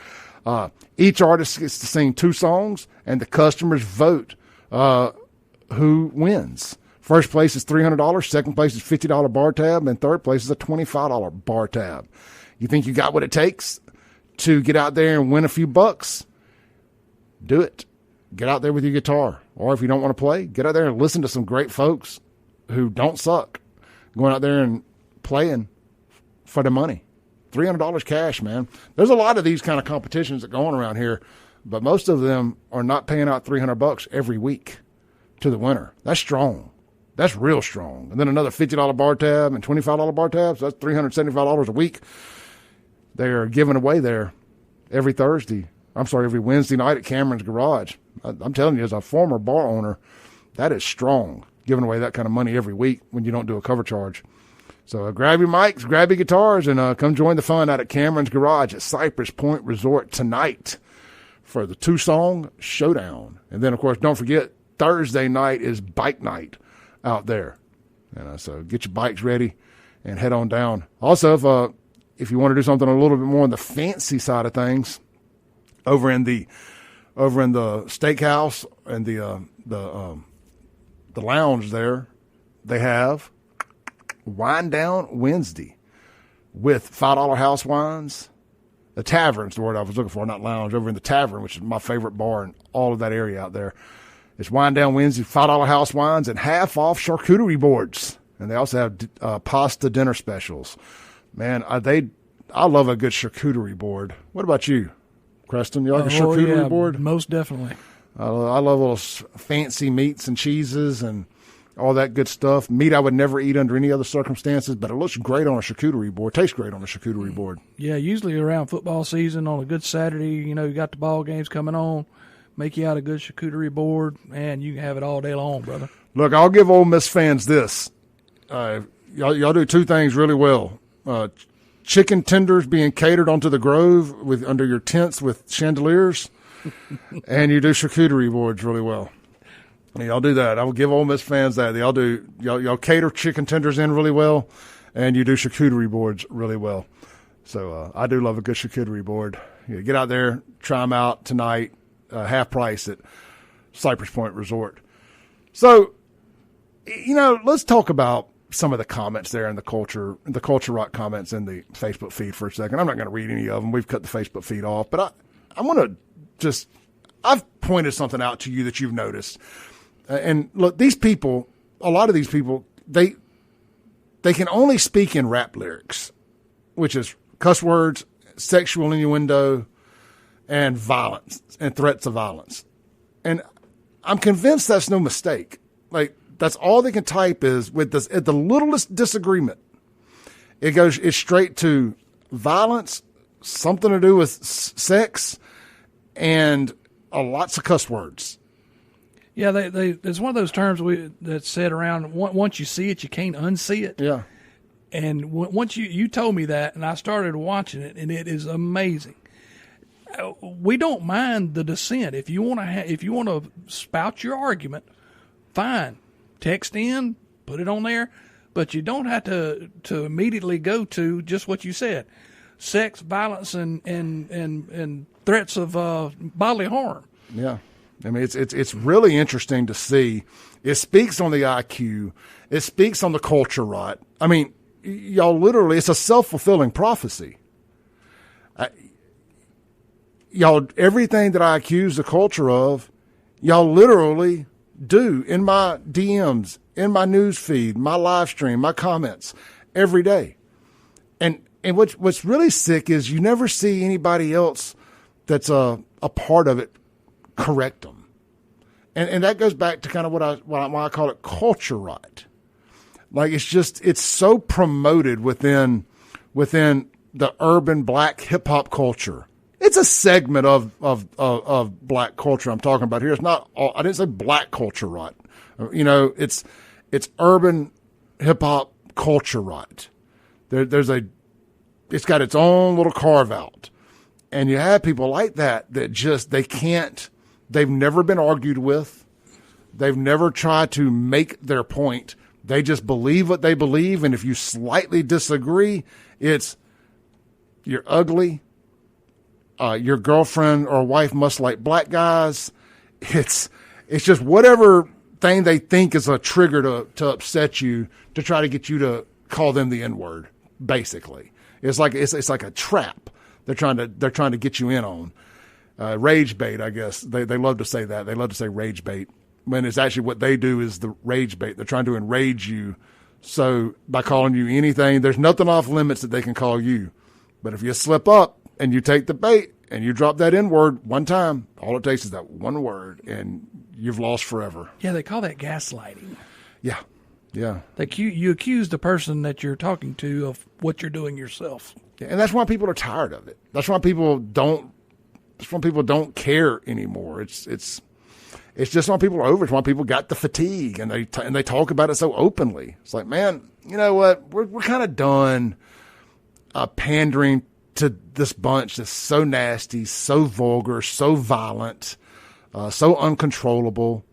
Each artist gets to sing 2 songs, and the customers vote who wins. First place is $300, second place is $50 bar tab, and third place is a $25 bar tab. You think you got what it takes to get out there and win a few bucks? Do it. Get out there with your guitar. Or if you don't want to play, get out there and listen to some great folks who don't suck. Going out there and playing for the money. $300 cash, man. There's a lot of these kind of competitions that go on around here. but most of them are not paying out $300 every week to the winner. That's strong. That's real strong. And then another $50 bar tab and $25 bar tabs. So that's $375 a week. They are giving away there every Wednesday night at Cameron's Garage. I'm telling you, as a former bar owner, that is strong, giving away that kind of money every week when you don't do a cover charge. So grab your mics, grab your guitars, and come join the fun out at Cameron's Garage at Cypress Point Resort tonight for the 2-song showdown. And then, of course, don't forget, Thursday night is bike night out there. And so get your bikes ready and head on down. Also, if you want to do something a little bit more on the fancy side of things, over in the steakhouse and the lounge there, they have Wine Down Wednesday with $5 house wines. The tavern's the word I was looking for, not lounge. Over in the tavern, which is my favorite bar in all of that area out there. It's Wine Down Wednesday, $5 house wines, and half off charcuterie boards. And they also have pasta dinner specials. Man, I love a good charcuterie board. What about you, Creston? You like a charcuterie board?
Most definitely.
I love little fancy meats and cheeses and all that good stuff. Meat I would never eat under any other circumstances, but it looks great on a charcuterie board. Tastes great on a charcuterie board.
Yeah, usually around football season on a good Saturday, you got the ball games coming on. Make you out a good charcuterie board, and you can have it all day long, brother.
Look, I'll give Ole Miss fans this. Y'all do two things really well. Chicken tenders being catered onto the Grove under your tents with chandeliers, and you do charcuterie boards really well. Y'all do that. I will give Ole Miss fans that. Y'all cater chicken tenders in really well, and you do charcuterie boards really well. So I do love a good charcuterie board. Get out there, try them out tonight. Half price at Cypress Point Resort. So, let's talk about some of the comments there in the Culture Rock comments in the Facebook feed for a second. I'm not going to read any of them. We've cut the Facebook feed off, but I want to I've pointed something out to you that you've noticed. And look, a lot of these people, they can only speak in rap lyrics, which is cuss words, sexual innuendo, and violence and threats of violence. And I'm convinced that's no mistake. Like, that's all they can type is with this, at the littlest disagreement. It's straight to violence, something to do with sex, and lots of cuss words.
Yeah, it's one of those terms that's said around, once you see it, you can't unsee it. Yeah. And once you told me that, and I started watching it, and it is amazing. We don't mind the dissent. If you want to spout your argument, fine. Text in, put it on there, but you don't have to immediately go to just what you said: sex, violence, and threats of bodily harm. Yeah,
I mean it's really interesting to see. It speaks on the IQ. It speaks on the culture rot. I mean, y'all literally, it's a self-fulfilling prophecy. Y'all, everything that I accuse the culture of, y'all literally do in my DMs, in my news feed, my live stream, my comments every day. And what's really sick is you never see anybody else that's a part of it correct them. And that goes back to kind of why I call it culture rot. Like, it's so promoted within the urban black hip hop culture. It's a segment of black culture I'm talking about here. It's not all, I didn't say black culture rot. It's urban hip hop culture rot. It's got its own little carve out. And you have people like that just, they've never been argued with. They've never tried to make their point. They just believe what they believe. And if you slightly disagree, it's you're ugly. Your girlfriend or wife must like black guys. It's just whatever thing they think is a trigger to upset you, to try to get you to call them the N-word. Basically, it's like a trap. They're trying to get you in on rage bait. I guess they love to say that. They love to say rage bait when it's actually what they do is the rage bait. They're trying to enrage you. So by calling you anything, there's nothing off limits that they can call you. But if you slip up and you take the bait and you drop that N word one time, all it takes is that one word, and you've lost forever.
Yeah, they call that gaslighting.
Yeah, yeah.
You accuse the person that you're talking to of what you're doing yourself.
Yeah, and that's why people are tired of it. That's why people don't. That's why people don't care anymore. It's just why people are over. It's why people got the fatigue, and they talk about it so openly. It's like, man, you know what? We're kind of done pandering to this bunch that's so nasty, so vulgar, so violent, so uncontrollable,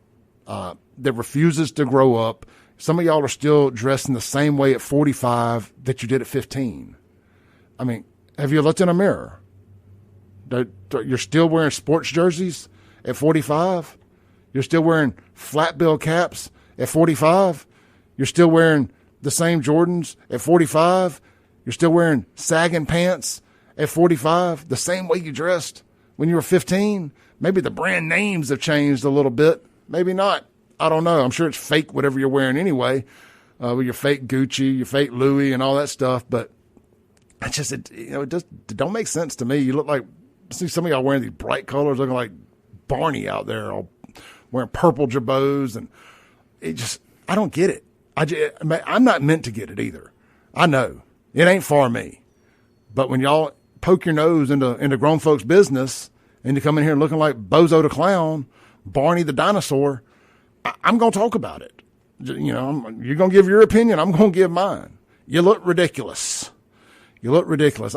that refuses to grow up. Some of y'all are still dressing the same way at 45 that you did at 15. I mean, have you looked in a mirror? You're still wearing sports jerseys at 45? You're still wearing flat bill caps at 45? You're still wearing the same Jordans at 45? You're still wearing sagging pants at 45, the same way you dressed when you were 15? Maybe the brand names have changed a little bit. Maybe not. I don't know. I'm sure it's fake, whatever you're wearing anyway, with your fake Gucci, your fake Louis, and all that stuff. But it just don't make sense to me. You look like, see some of y'all wearing these bright colors, looking like Barney out there, all wearing purple jabots, and I don't get it. I'm not meant to get it either. I know it ain't for me. But when y'all poke your nose into grown folks' business and you come in here looking like Bozo the Clown, Barney the Dinosaur, I'm going to talk about it. You know, you're going to give your opinion. I'm going to give mine. You look ridiculous. You look ridiculous.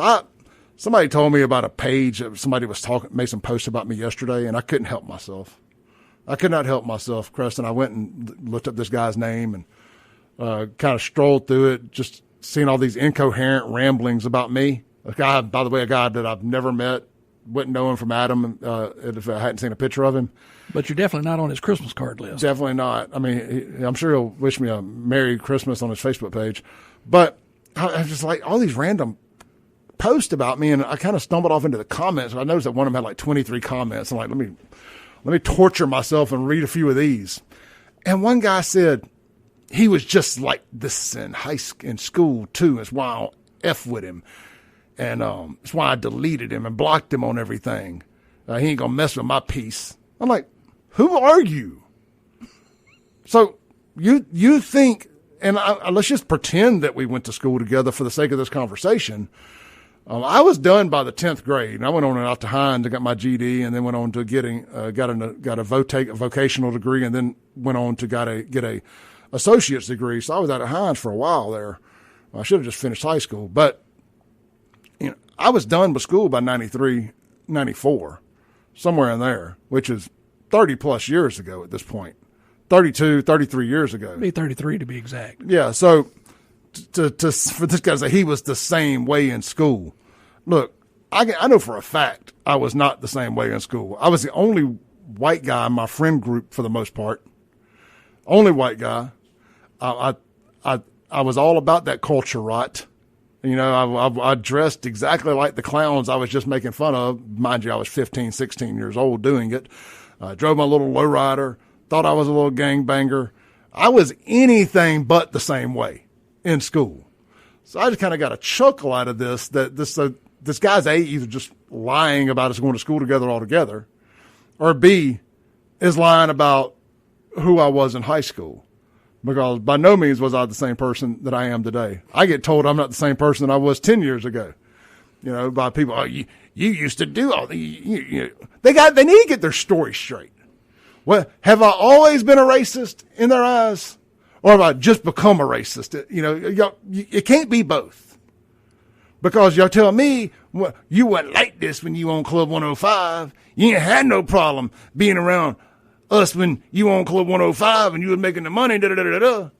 Somebody told me about a page. Somebody made some posts about me yesterday, and I couldn't help myself. I could not help myself, Creston. I went and looked up this guy's name and kind of strolled through it, just seeing all these incoherent ramblings about me. A guy, by the way, a guy that I've never met, wouldn't know him from Adam if I hadn't seen a picture of him.
But you're definitely not on his Christmas card list.
Definitely not. I mean, I'm sure he'll wish me a Merry Christmas on his Facebook page. But I just like all these random posts about me, and I kind of stumbled off into the comments. I noticed that one of them had like 23 comments. I'm like, let me torture myself and read a few of these. And one guy said he was just like this in school too. That's why I'll F with him. And that's why I deleted him and blocked him on everything. He ain't going to mess with my peace. I'm like, who are you? So you think, and let's just pretend that we went to school together for the sake of this conversation. I was done by the 10th grade, and I went on out to Hines and got my GD, and then went on to got a vocational degree, and then went on to get a associate's degree. So I was out at Hines for a while there. I should have just finished high school, but you know, I was done with school by 93, 94, somewhere in there, which is 30 plus years ago at this point. 32, 33 years ago.
Be 33 to be exact.
Yeah. So for this guy to say he was the same way in school. Look, I know for a fact I was not the same way in school. I was the only white guy in my friend group for the most part. Only white guy. I was all about that culture rot. You know, I dressed exactly like the clowns I was just making fun of. Mind you, I was 15, 16 years old doing it. Drove my little lowrider, thought I was a little gangbanger. I was anything but the same way in school. So I just kind of got a chuckle out of this, that this guy's A, either just lying about us going to school together altogether, or B, is lying about who I was in high school. Because by no means was I the same person that I am today. I get told I'm not the same person that I was 10 years ago. You know, by people, oh, you used to do all the, they need to get their story straight. Well, have I always been a racist in their eyes? Or have I just become a racist? You know, it can't be both. Because y'all tell me, well, you weren't like this when you on Club 105. You ain't had no problem being around us when you on Club 105 and you was making the money, da-da-da-da-da.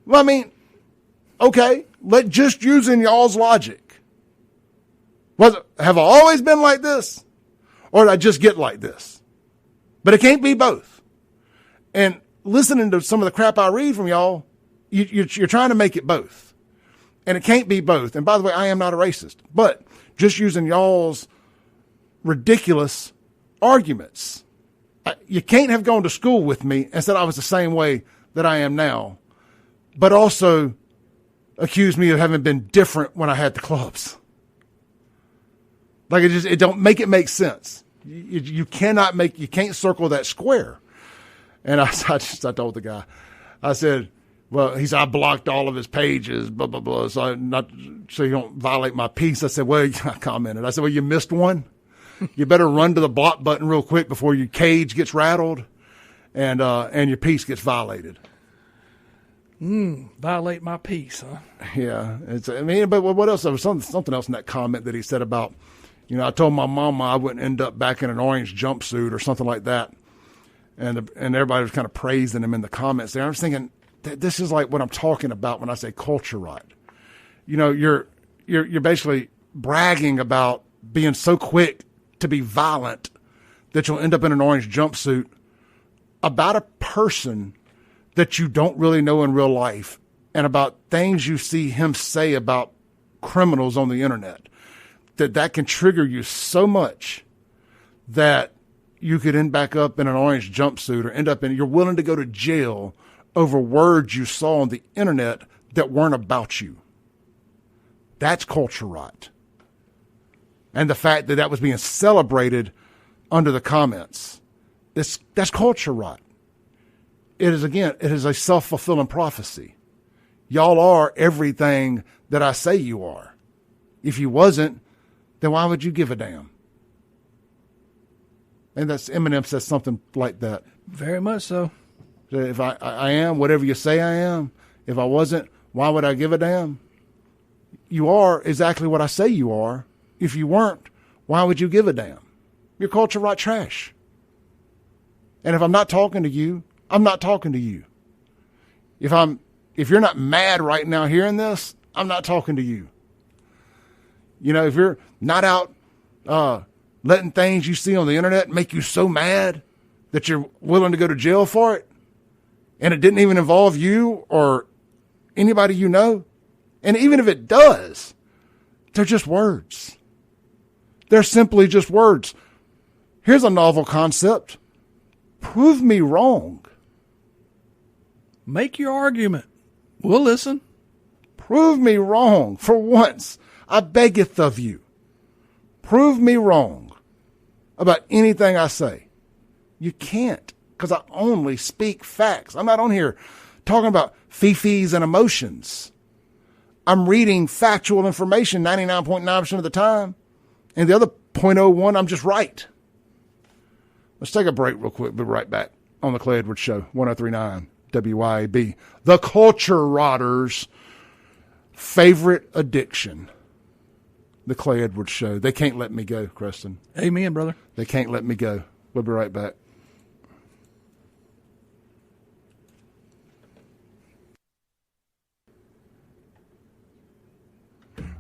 Well, I mean, okay, just using y'all's logic. Have I always been like this? Or did I just get like this? But it can't be both. And listening to some of the crap I read from y'all, you're trying to make it both. And it can't be both. And by the way, I am not a racist. But just using y'all's ridiculous arguments. You can't have gone to school with me and said I was the same way that I am now, but also accuse me of having been different when I had the clubs. Like it don't make it make sense. You can't circle that square. And I told the guy, I said, well, he said, I blocked all of his pages, blah, blah, blah. So you don't violate my peace. I said, well, I commented. I said, well, you missed one. You better run to the block button real quick before your cage gets rattled and your peace gets violated.
Violate my peace, huh?
Yeah. But what else? There was something else in that comment that he said about, I told my mama I wouldn't end up back in an orange jumpsuit or something like that. And everybody was kind of praising him in the comments there. I was thinking, this is like what I'm talking about when I say culture rot. You're basically bragging about being so quick to be violent that you'll end up in an orange jumpsuit about a person that you don't really know in real life and about things you see him say about criminals on the internet, that can trigger you so much that you could end back up in an orange jumpsuit or you're willing to go to jail over words you saw on the internet that weren't about you. That's culture rot. And the fact that was being celebrated under the comments, that's culture rot. It is a self-fulfilling prophecy. Y'all are everything that I say you are. If you wasn't, then why would you give a damn? And Eminem says something like that.
Very much so.
If I am whatever you say I am, if I wasn't, why would I give a damn? You are exactly what I say you are. If you weren't, why would you give a damn? You're culture rot trash. And if I'm not talking to you, I'm not talking to you. If you're not mad right now hearing this, I'm not talking to you. If you're not out letting things you see on the internet make you so mad that you're willing to go to jail for it, and it didn't even involve you or anybody you know, and even if it does, they're just words. They're simply just words. Here's a novel concept. Prove me wrong.
Make your argument. We'll listen.
Prove me wrong for once. I beggeth of you. Prove me wrong about anything I say. You can't, because I only speak facts. I'm not on here talking about fifis and emotions. I'm reading factual information 99.9% of the time, and the other 0.01, I'm just right. Let's take a break real quick. We'll be right back on the Clay Edwards Show, 103.9 WYAB. The culture rotters' favorite addiction. The Clay Edwards Show. They can't let me go, Creston.
Amen, brother.
They can't let me go. We'll be right back.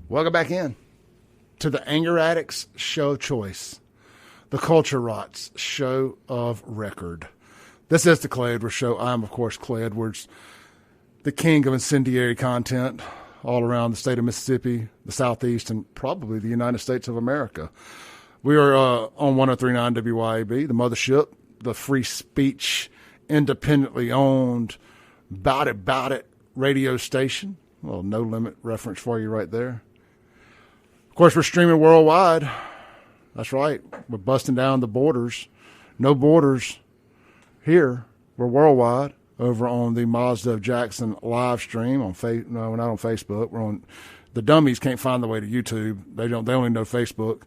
Welcome back in to the Anger Addicts Show of Choice, the Culture Rots Show of Record. This is the Clay Edwards Show. I'm, of course, Clay Edwards, the king of incendiary content all around the state of Mississippi, the Southeast, and probably the United States of America. We are on 103.9 WYAB, the mothership, the free speech, independently owned, bout it radio station. A little No Limit reference for you right there. Of course, we're streaming worldwide. That's right. We're busting down the borders. No borders here. We're worldwide over on the Mazda of Jackson live stream on no, we're not on Facebook. We're on the dummies can't find the way to YouTube. They only know Facebook.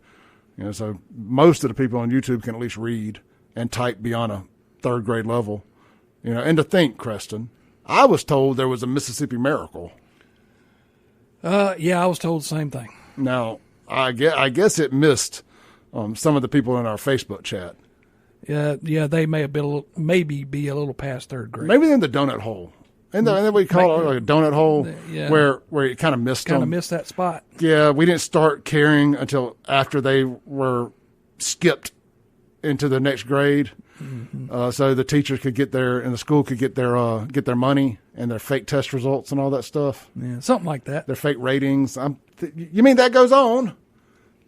So most of the people on YouTube can at least read and type beyond a third grade level. And to think, Creston, I was told there was a Mississippi Miracle.
Yeah, I was told the same thing.
Now, I guess it missed some of the people in our Facebook chat.
Yeah, they may have been maybe be a little past third grade.
Maybe in the donut hole. And then we call it like a donut hole, yeah, where it kind of missed them.
Kind of missed that spot.
Yeah, we didn't start caring until after they were skipped into the next grade. Mm-hmm. So the teachers could get their, and the school could get their money and their fake test results and all that stuff.
Yeah, something like that.
Their fake ratings. You mean that goes on?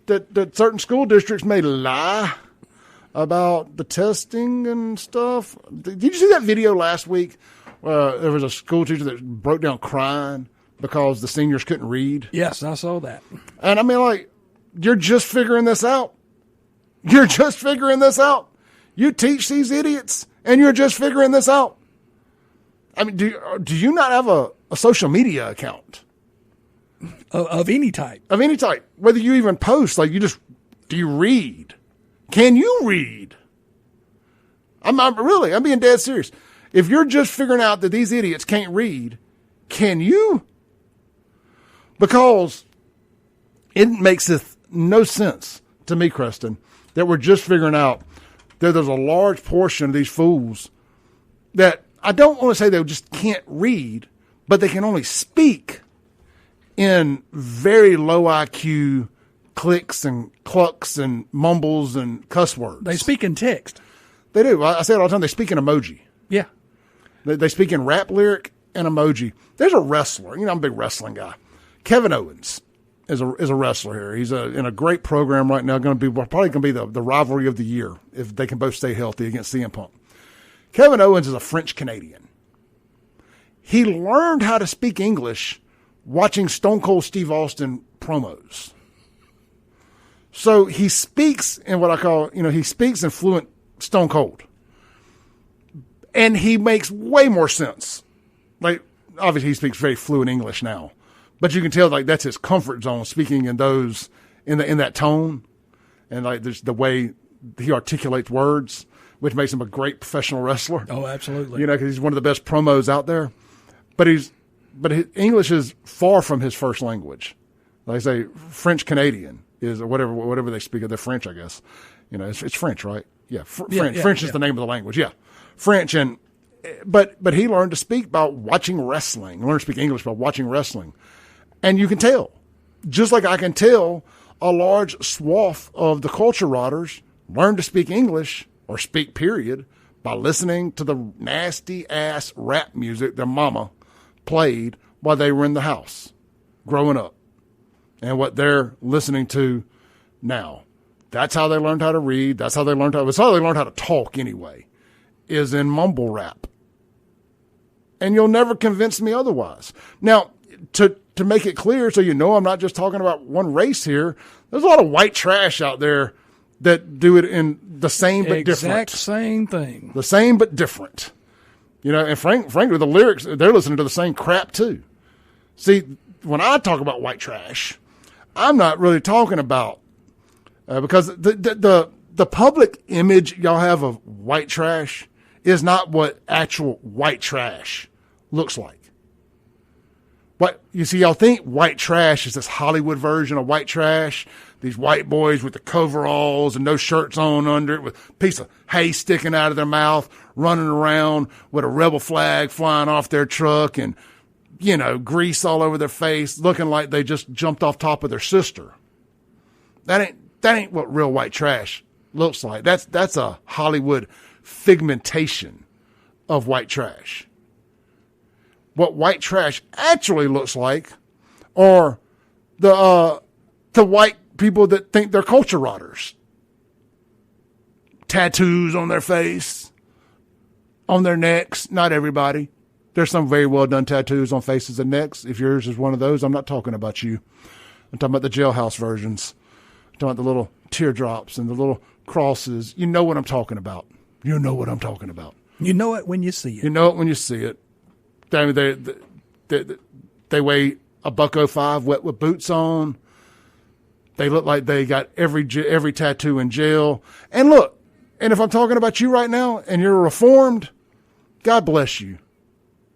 That certain school districts may lie about the testing and stuff? Did you see that video last week? There was a school teacher that broke down crying because the seniors couldn't read.
Yes, I saw that.
And I mean, like, You're just figuring this out. You're just figuring this out. You teach these idiots, and you're just figuring this out. I mean, do you not have a social media account?
Of any type.
Of any type. Whether you even post, like do you read? Can you read? I'm being dead serious. If you're just figuring out that these idiots can't read, can you? Because it makes no sense to me, Creston, that we're just figuring out that there's a large portion of these fools that I don't want to say they just can't read, but they can only speak in very low IQ clicks and clucks and mumbles and cuss words.
They speak in text.
They do. I say it all the time. They speak in emoji.
Yeah.
They speak in rap lyric and emoji. There's a wrestler. I'm a big wrestling guy. Kevin Owens is a wrestler here. He's in a great program right now. Probably going to be the rivalry of the year if they can both stay healthy against CM Punk. Kevin Owens is a French Canadian. He learned how to speak English watching Stone Cold Steve Austin promos. So he speaks in what I call, he speaks in fluent Stone Cold. And he makes way more sense. Like, obviously he speaks very fluent English now. But you can tell, like, that's his comfort zone, speaking in those, in that tone. And, like, there's the way he articulates words, which makes him a great professional wrestler.
Oh, absolutely.
Because he's one of the best promos out there. But his English is far from his first language. Like I say, French Canadian is, or whatever they speak of. They're French, I guess. It's French, right? Yeah, French.
Yeah,
French is the name of the language. Yeah, French. But he learned to speak by watching wrestling. Learned to speak English by watching wrestling. And you can tell, just like I can tell a large swath of the culture rotters learn to speak English, or speak period, by listening to the nasty-ass rap music their mama played while they were in the house growing up, and what they're listening to now. That's how they learned how to read. That's how they learned how to talk anyway, is in mumble rap. And you'll never convince me otherwise. Now, to make it clear, so I'm not just talking about one race here, there's a lot of white trash out there that do it in the same but different.
Exact same thing.
The same but different. And frankly, the lyrics, they're listening to the same crap too. See, when I talk about white trash, I'm not really talking about, because the public image y'all have of white trash is not what actual white trash looks like. What you see, y'all think white trash is this Hollywood version of white trash. These white boys with the coveralls and no shirts on under it, with a piece of hay sticking out of their mouth, running around with a rebel flag flying off their truck, and grease all over their face, looking like they just jumped off top of their sister. That ain't what real white trash looks like. That's a Hollywood figmentation of white trash. What white trash actually looks like are the white people that think they're culture rotters. Tattoos on their face, on their necks. Not everybody. There's some very well done tattoos on faces and necks. If yours is one of those, I'm not talking about you. I'm talking about the jailhouse versions. I'm talking about the little teardrops and the little crosses. You know what I'm talking about. You know what I'm talking about.
You know it when you see it.
You know it when you see it. They weigh $105 wet with boots on. They look like they got every tattoo in jail. And look, and if I'm talking about you right now and you're reformed, God bless you.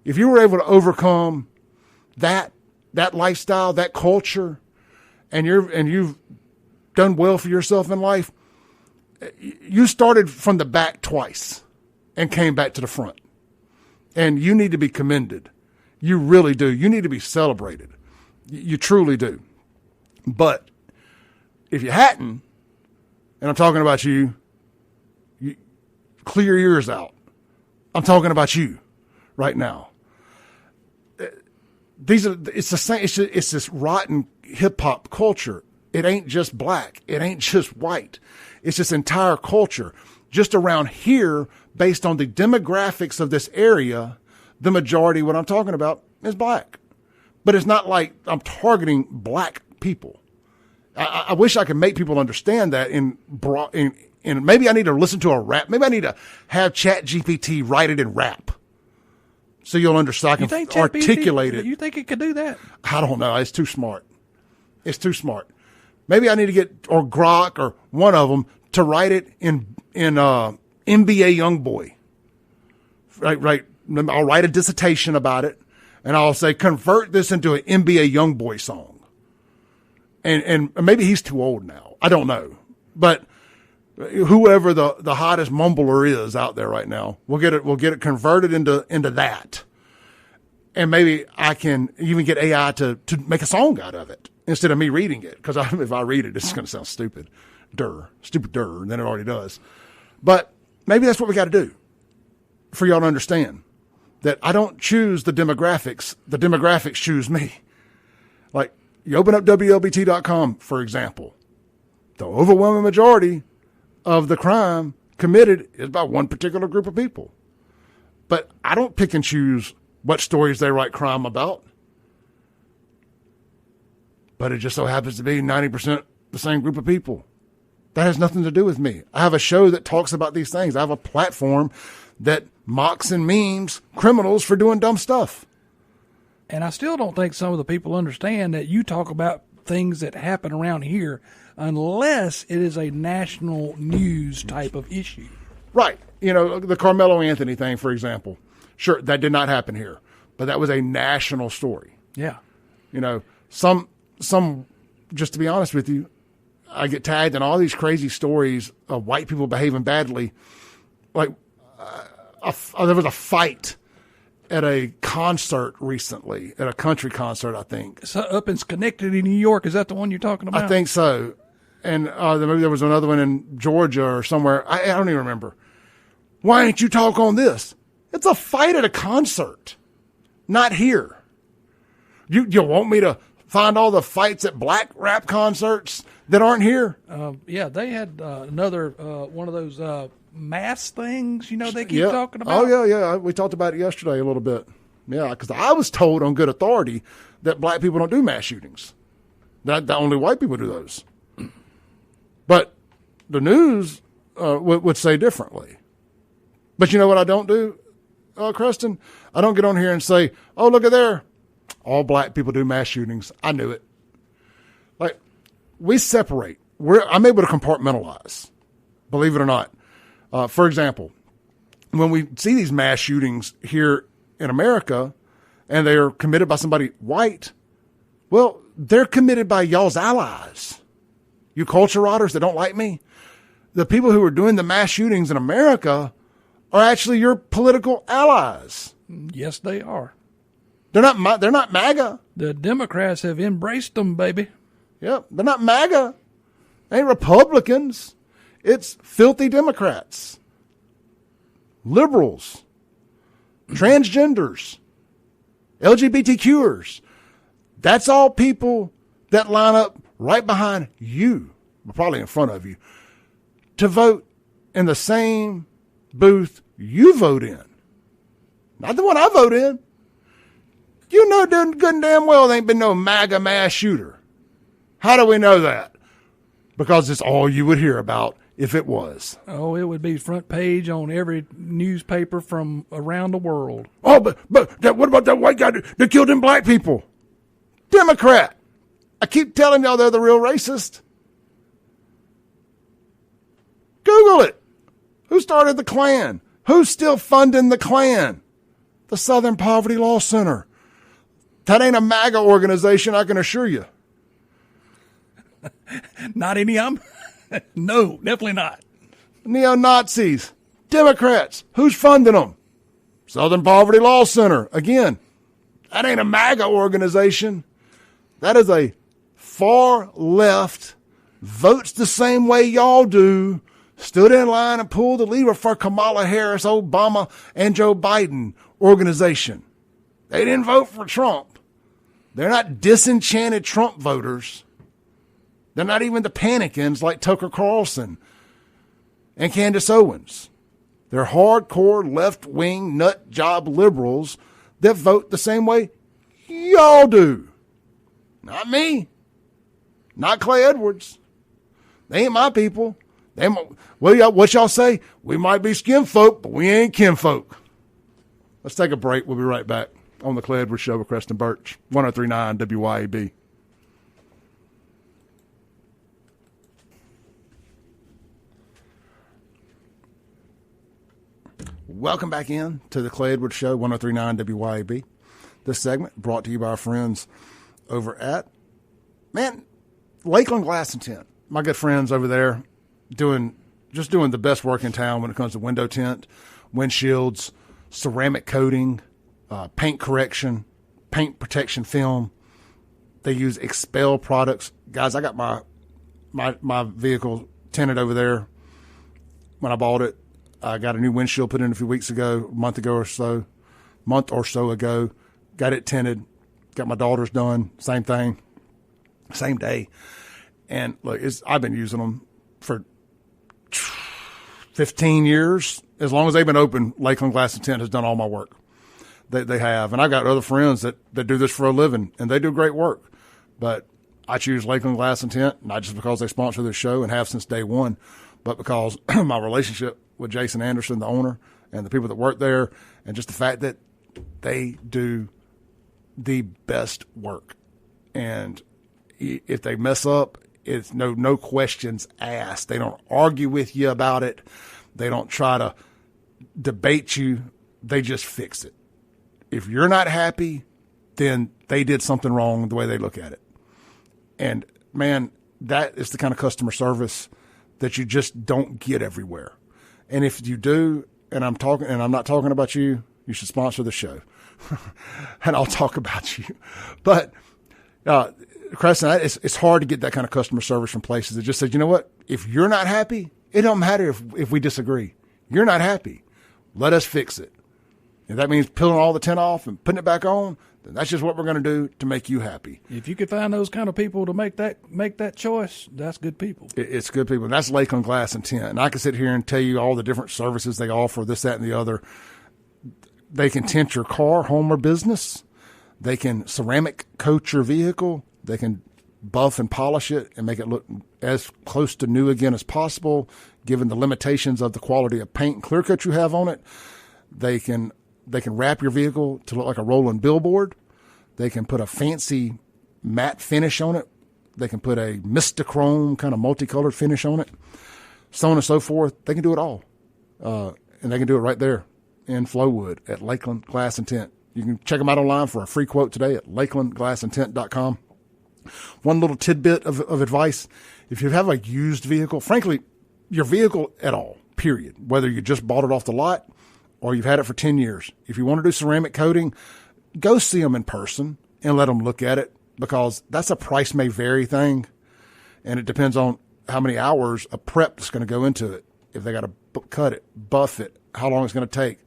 If you were able to overcome that lifestyle, that culture, and you've done well for yourself in life, you started from the back twice and came back to the front. And you need to be commended. You really do. You need to be celebrated. You truly do. But if you hadn't, and I'm talking about you, clear your ears out. I'm talking about you right now. It's the same. It's this rotten hip hop culture. It ain't just black. It ain't just white. It's this entire culture. Just around here, based on the demographics of this area, the majority, what I'm talking about, is black. But it's not like I'm targeting black people. I wish I could make people understand that in maybe I need to listen to a rap. Maybe I need to have ChatGPT write it in rap. So you'll understand. I can articulate it.
You think it could do that?
I don't know. It's too smart. It's too smart. Maybe I need to get, or Grok or one of them to write it in NBA Youngboy. Right. I'll write a dissertation about it and I'll say, convert this into an NBA Youngboy song. And maybe he's too old now. I don't know. But whoever the hottest mumbler is out there right now, we'll get it converted into that. And maybe I can even get AI to make a song out of it instead of me reading it. Because if I read it, it's going to sound stupid. Stupider than it already does. But maybe that's what we got to do for y'all to understand that I don't choose the demographics. The demographics choose me. Like, you open up WLBT.com, for example. The overwhelming majority of the crime committed is by one particular group of people. But I don't pick and choose what stories they write crime about. But it just so happens to be 90% the same group of people. That has nothing to do with me. I have a show that talks about these things. I have a platform that mocks and memes criminals for doing dumb stuff.
And I still don't think some of the people understand that you talk about things that happen around here unless it is a national news type of issue. Right.
You know, the Carmelo Anthony thing, for example. Sure, that did not happen here, but that was a national story.
Yeah.
You know, some, just to be honest with you, I get tagged in all these crazy stories of white people behaving badly. Like, there was a fight at a concert recently, at a country concert, I think.
So up in Schenectady, New York. Is that the one you're talking about?
I think so. And maybe there was another one in Georgia or somewhere. I don't even remember. Why ain't you talk on this? It's a fight at a concert, not here. You want me to find all the fights at black rap concerts that aren't here?
Yeah, they had another one of those mass things, they keep talking about.
Oh, yeah. We talked about it yesterday a little bit. Yeah, because I was told on good authority that black people don't do mass shootings. That only white people do those. But the news would say differently. But you know what I don't do, Creston? I don't get on here and say, oh, look at there. All black people do mass shootings. I knew it. Like, we separate. I'm able to compartmentalize, believe it or not. For example, when we see these mass shootings here in America and they are committed by somebody white, well, they're committed by y'all's allies. You culture rotters that don't like me. The people who are doing the mass shootings in America are actually your political allies.
Yes, they are.
They're not MAGA.
The Democrats have embraced them, baby.
Yep, they're not MAGA. They ain't Republicans. It's filthy Democrats, liberals, transgenders, LGBTQers. That's all people that line up right behind you, probably in front of you, to vote in the same booth you vote in. Not the one I vote in. You know good and damn well there ain't been no MAGA mass shooter. How do we know that? Because it's all you would hear about if it was.
Oh, it would be front page on every newspaper from around the world.
Oh, but what about that white guy that killed them black people? Democrat. I keep telling y'all they're the real racist. Google it. Who started the Klan? Who's still funding the Klan? The Southern Poverty Law Center. That ain't a MAGA organization, I can assure you.
Not any of them? No, definitely not.
Neo-Nazis. Democrats. Who's funding them? Southern Poverty Law Center. Again, that ain't a MAGA organization. That is a far left, votes the same way y'all do, stood in line and pulled the lever for Kamala Harris, Obama, and Joe Biden organization. They didn't vote for Trump. They're not disenchanted Trump voters. They're not even the panicans like Tucker Carlson and Candace Owens. They're hardcore left-wing nut job liberals that vote the same way y'all do. Not me. not Clay Edwards. They ain't my people. What y'all say? We might be skin folk, but we ain't kin folk. Let's take a break. We'll be right back on the Clay Edwards Show with Creston Berch, 103.9 WYAB. Welcome back in to the Clay Edwards Show, 103.9 WYAB. This segment brought to you by our friends over at, Lakeland Glass and Tint. My good friends over there doing the best work in town when it comes to window tint, windshields, ceramic coating, paint correction, paint protection film. They use Expel products. Guys, I got my vehicle tinted over there when I bought it. I got a new windshield put in a few weeks ago, a month or so ago. Got it tinted. Got my daughter's done. Same thing. Same day. And look, I've been using them for 15 years. As long as they've been open, Lakeland Glass and Tint has done all my work. They have. And I've got other friends that do this for a living, and they do great work. But I choose Lakeland Glass and Tint, not just because they sponsor this show and have since day one, but because my relationship with Jason Anderson, the owner, and the people that work there, and just the fact that they do the best work. And if they mess up, it's no questions asked. They don't argue with you about it. They don't try to debate you. They just fix it. If you're not happy, then they did something wrong the way they look at it. And man, that is the kind of customer service that you just don't get everywhere. And if you do, and I'm not talking about you, you should sponsor the show. And I'll talk about you. But Creston, it's hard to get that kind of customer service from places that just said, you know what? If you're not happy, it don't matter if we disagree. You're not happy. Let us fix it. If that means peeling all the tint off and putting it back on, then that's just what we're going to do to make you happy.
If you could find those kind of people to make that choice, that's good people.
It's good people. And that's Lakeland Glass and Tint. And I can sit here and tell you all the different services they offer, this, that, and the other. They can tint your car, home, or business. They can ceramic coat your vehicle. They can buff and polish it and make it look as close to new again as possible, given the limitations of the quality of paint and clear coat you have on it. They can wrap your vehicle to look like a rolling billboard. They can put a fancy matte finish on it. They can put a Mistachrome kind of multicolored finish on it, so on and so forth. They can do it all. And they can do it right there in Flowood at Lakeland Glass and Tint. You can check them out online for a free quote today at lakelandglassandtint.com. One little tidbit of advice. If you have a used vehicle, frankly, your vehicle at all, period, whether you just bought it off the lot or you've had it for 10 years, if you want to do ceramic coating, go see them in person and let them look at it, because that's a price may vary thing. And it depends on how many hours of prep is going to go into it. If they got to cut it, buff it, how long it's going to take,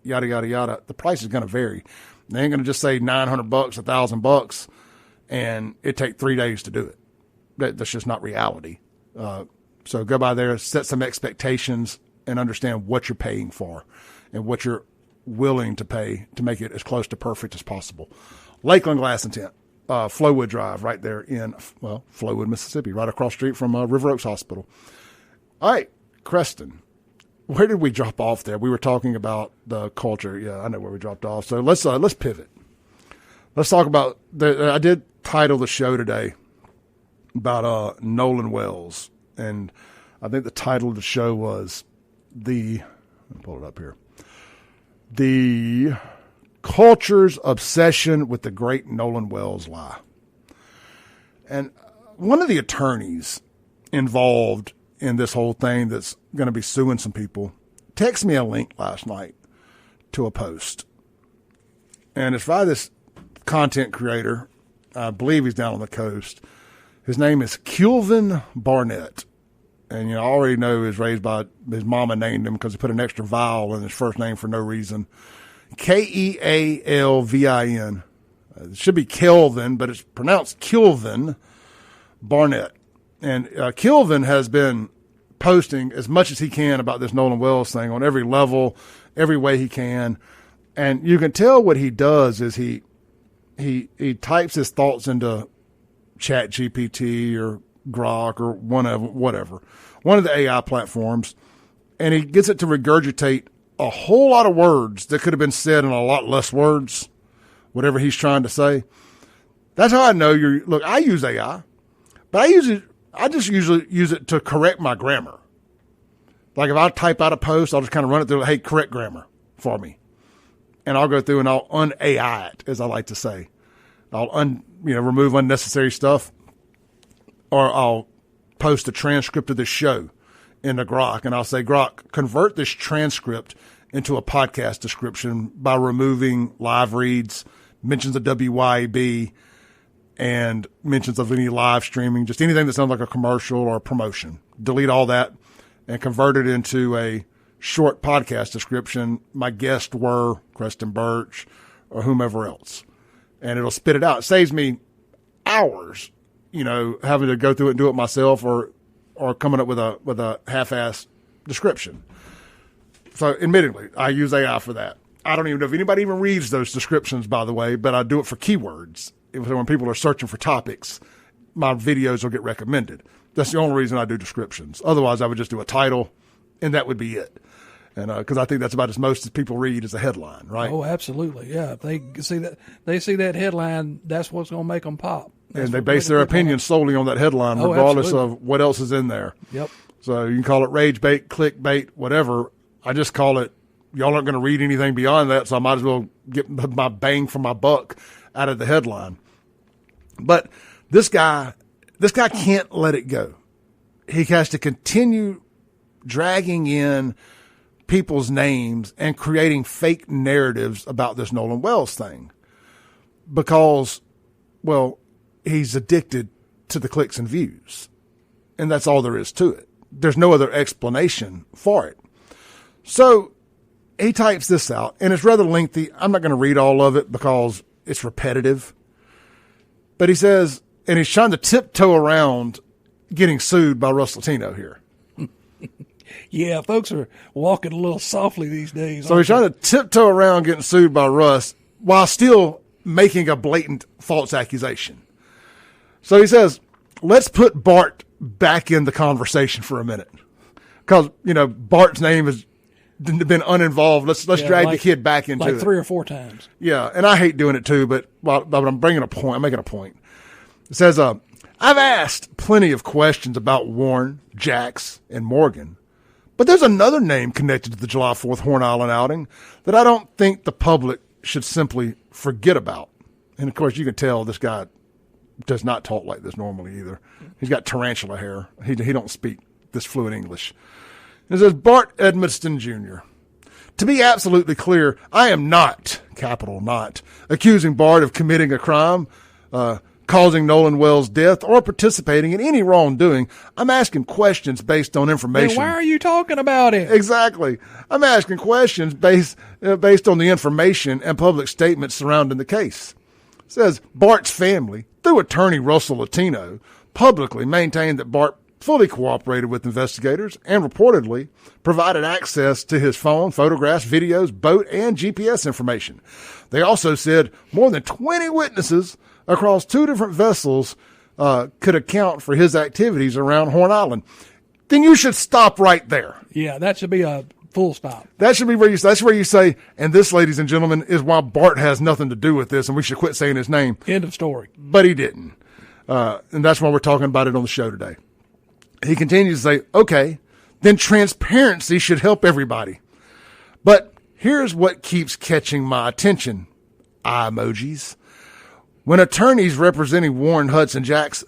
yada, yada, yada. The price is going to vary. They ain't going to just say $900, $1,000, and it take 3 days to do it. That's just not reality. So go by there, set some expectations, and understand what you're paying for and what you're willing to pay to make it as close to perfect as possible. Lakeland Glass and Tint, Flowood Drive, right there in, Flowood, Mississippi, right across the street from River Oaks Hospital. All right, Creston, where did we drop off there? We were talking about the culture. Yeah, I know where we dropped off. So let's pivot. Let's talk about I did title the show today about Nolan Wells, and I think the title of the show was let me pull it up here. The culture's obsession with the great Nolan Wells lie. And one of the attorneys involved in this whole thing that's going to be suing some people texted me a link last night to a post. And it's by this content creator. I believe he's down on the coast. His name is Kelvin Barnett. And, I already know he was raised by his mama named him because he put an extra vowel in his first name for no reason. Kealvin. It should be Kelvin, but it's pronounced Kelvin Barnett. And Kelvin has been posting as much as he can about this Nolan Wells thing on every level, every way he can. And you can tell what he does is he types his thoughts into Chat GPT or Grok or one of the AI platforms, and he gets it to regurgitate a whole lot of words that could have been said in a lot less words, whatever he's trying to say. That's how I know look, I use AI, but I just usually use it to correct my grammar. Like if I type out a post, I'll just kind of run it through, hey, correct grammar for me. And I'll go through and I'll un-AI it, as I like to say. I'll remove unnecessary stuff, or I'll post a transcript of this show into Grok, and I'll say, Grok, convert this transcript into a podcast description by removing live reads, mentions of WYAB, and mentions of any live streaming, just anything that sounds like a commercial or a promotion. Delete all that and convert it into a short podcast description. My guests were Creston Berch or whomever else. And it'll spit it out. It saves me hours, having to go through it and do it myself, or coming up with a half-assed description. So admittedly, I use AI for that. I don't even know if anybody even reads those descriptions, by the way, but I do it for keywords. When people are searching for topics, my videos will get recommended. That's the only reason I do descriptions. Otherwise, I would just do a title, and that would be it. And because I think that's about as most as people read is a headline, right?
Oh, absolutely, yeah. If they see that headline, that's what's going to make them pop.
And they base their opinion solely on that headline, regardless
absolutely.
of what else is in there.
Yep.
So you can call it rage bait, clickbait, whatever. I just call it, y'all aren't going to read anything beyond that, so I might as well get my bang for my buck out of the headline. But this guy can't let it go. He has to continue dragging in people's names and creating fake narratives about this Nolan Wells thing because, well, he's addicted to the clicks and views. And that's all there is to it. There's no other explanation for it. So he types this out, and it's rather lengthy. I'm not going to read all of it because it's repetitive. But he says, and he's trying to tiptoe around getting sued by Russ Latino here.
Yeah, folks are walking a little softly these days.
So he's trying to tiptoe around getting sued by Russ while still making a blatant false accusation. So he says, let's put Bart back in the conversation for a minute. Because, Bart's name has been uninvolved. Let's drag the kid back into it.
Like 3 or 4 times.
Yeah, and I hate doing it too, but I'm making a point. It says, I've asked plenty of questions about Warren, Jax, and Morgan, but there's another name connected to the July 4th Horn Island outing that I don't think the public should simply forget about. And, of course, you can tell this guy does not talk like this normally either. He's got tarantula hair. He don't speak this fluent English. It says, Bart Edmondson Jr. To be absolutely clear, I am not, capital not, accusing Bart of committing a crime, causing Nolan Wells' death, or participating in any wrongdoing. I'm asking questions based on information.
Then why are you talking about it?
Exactly. I'm asking questions based on the information and public statements surrounding the case. It says, Bart's family, through attorney Russell Latino, publicly maintained that Bart fully cooperated with investigators and reportedly provided access to his phone, photographs, videos, boat, and GPS information. They also said more than 20 witnesses across 2 different vessels could account for his activities around Horn Island. Then you should stop right there.
Yeah, that should be a full stop.
That's where you say, and this, ladies and gentlemen, is why Bart has nothing to do with this, and we should quit saying his name.
End of story.
But he didn't. And that's why we're talking about it on the show today. He continues to say, okay, then transparency should help everybody. But here's what keeps catching my attention, eye emojis. When attorneys representing Warren Hudson, Jax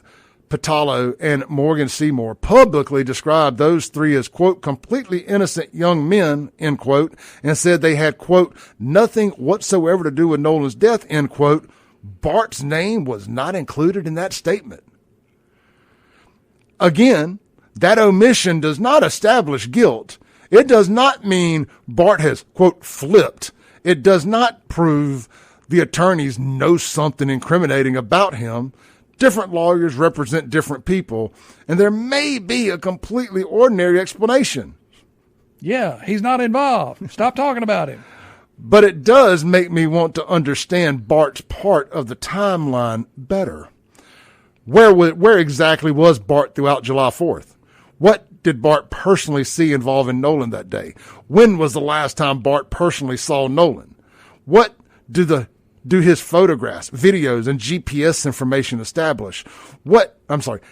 Patalo, and Morgan Seymour publicly described those 3 as, quote, completely innocent young men, end quote, and said they had, quote, nothing whatsoever to do with Nolan's death, end quote, Bart's name was not included in that statement. Again, that omission does not establish guilt. It does not mean Bart has, quote, flipped. It does not prove the attorneys know something incriminating about him. Different lawyers represent different people, and there may be a completely ordinary explanation.
Yeah, he's not involved. Stop talking about him.
But it does make me want to understand Bart's part of the timeline better. Where exactly was Bart throughout July 4th? What did Bart personally see involving Nolan that day? When was the last time Bart personally saw Nolan? What do his photographs, videos, and GPS information establish?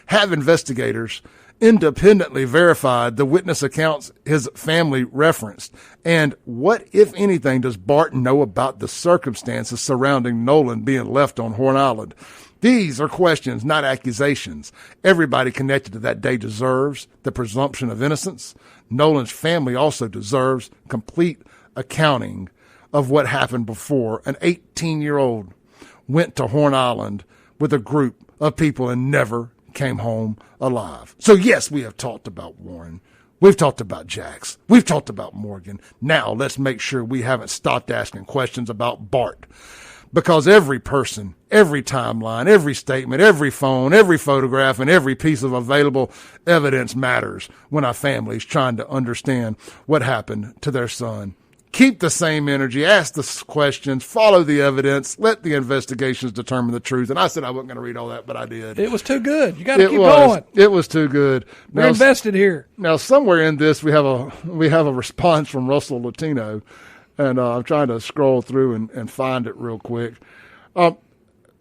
Have investigators independently verified the witness accounts his family referenced? And what, if anything, does Bart know about the circumstances surrounding Nolan being left on Horn Island? These are questions, not accusations. Everybody connected to that day deserves the presumption of innocence. Nolan's family also deserves complete accounting of what happened before an 18-year-old went to Horn Island with a group of people and never came home alive. So yes, we have talked about Warren. We've talked about Jax. We've talked about Morgan. Now let's make sure we haven't stopped asking questions about Bart. Because every person, every timeline, every statement, every phone, every photograph, and every piece of available evidence matters when a family's trying to understand what happened to their son. Keep the same energy, ask the questions, follow the evidence, let the investigations determine the truth. And I said I wasn't going to read all that, but I did.
It was too good. You got to keep going.
It was too good.
We're invested here.
Now, somewhere in this, we have a response from Russell Latino, and I'm trying to scroll through and find it real quick.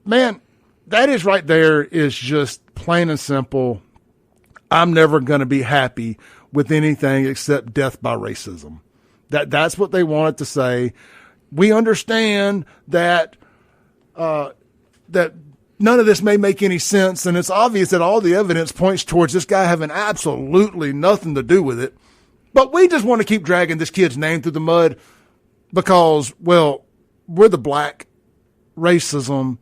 Man, that is right there is just plain and simple. I'm never going to be happy with anything except death by racism. That's what they wanted to say. We understand that that none of this may make any sense, and it's obvious that all the evidence points towards this guy having absolutely nothing to do with it. But we just want to keep dragging this kid's name through the mud because, well, we're the black racism,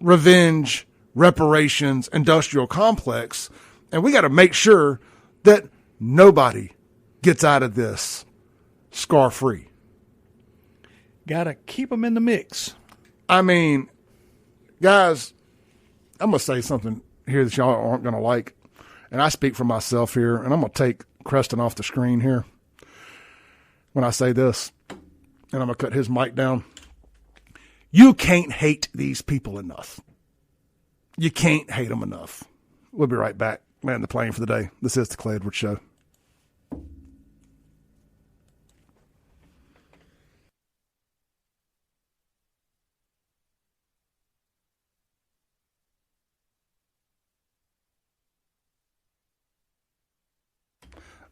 revenge, reparations, industrial complex, and we got to make sure that nobody gets out of this scar-free.
Got to keep them in the mix.
I mean, guys, I'm going to say something here that y'all aren't going to like, and I speak for myself here, and I'm going to take Creston off the screen here when I say this, and I'm going to cut his mic down. You can't hate these people enough. You can't hate them enough. We'll be right back. Land the plane for the day. This is the Clay Edwards Show.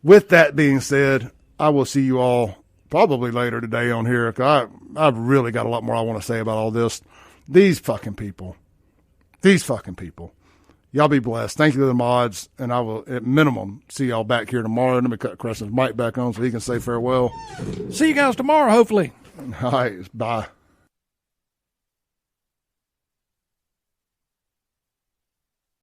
With that being said, I will see you all probably later today on here. I've really got a lot more I want to say about all this. These fucking people. Y'all be blessed. Thank you to the mods, and I will, at minimum, see y'all back here tomorrow. Let me cut Creston's mic back on so he can say farewell.
See you guys tomorrow, hopefully.
All right, bye.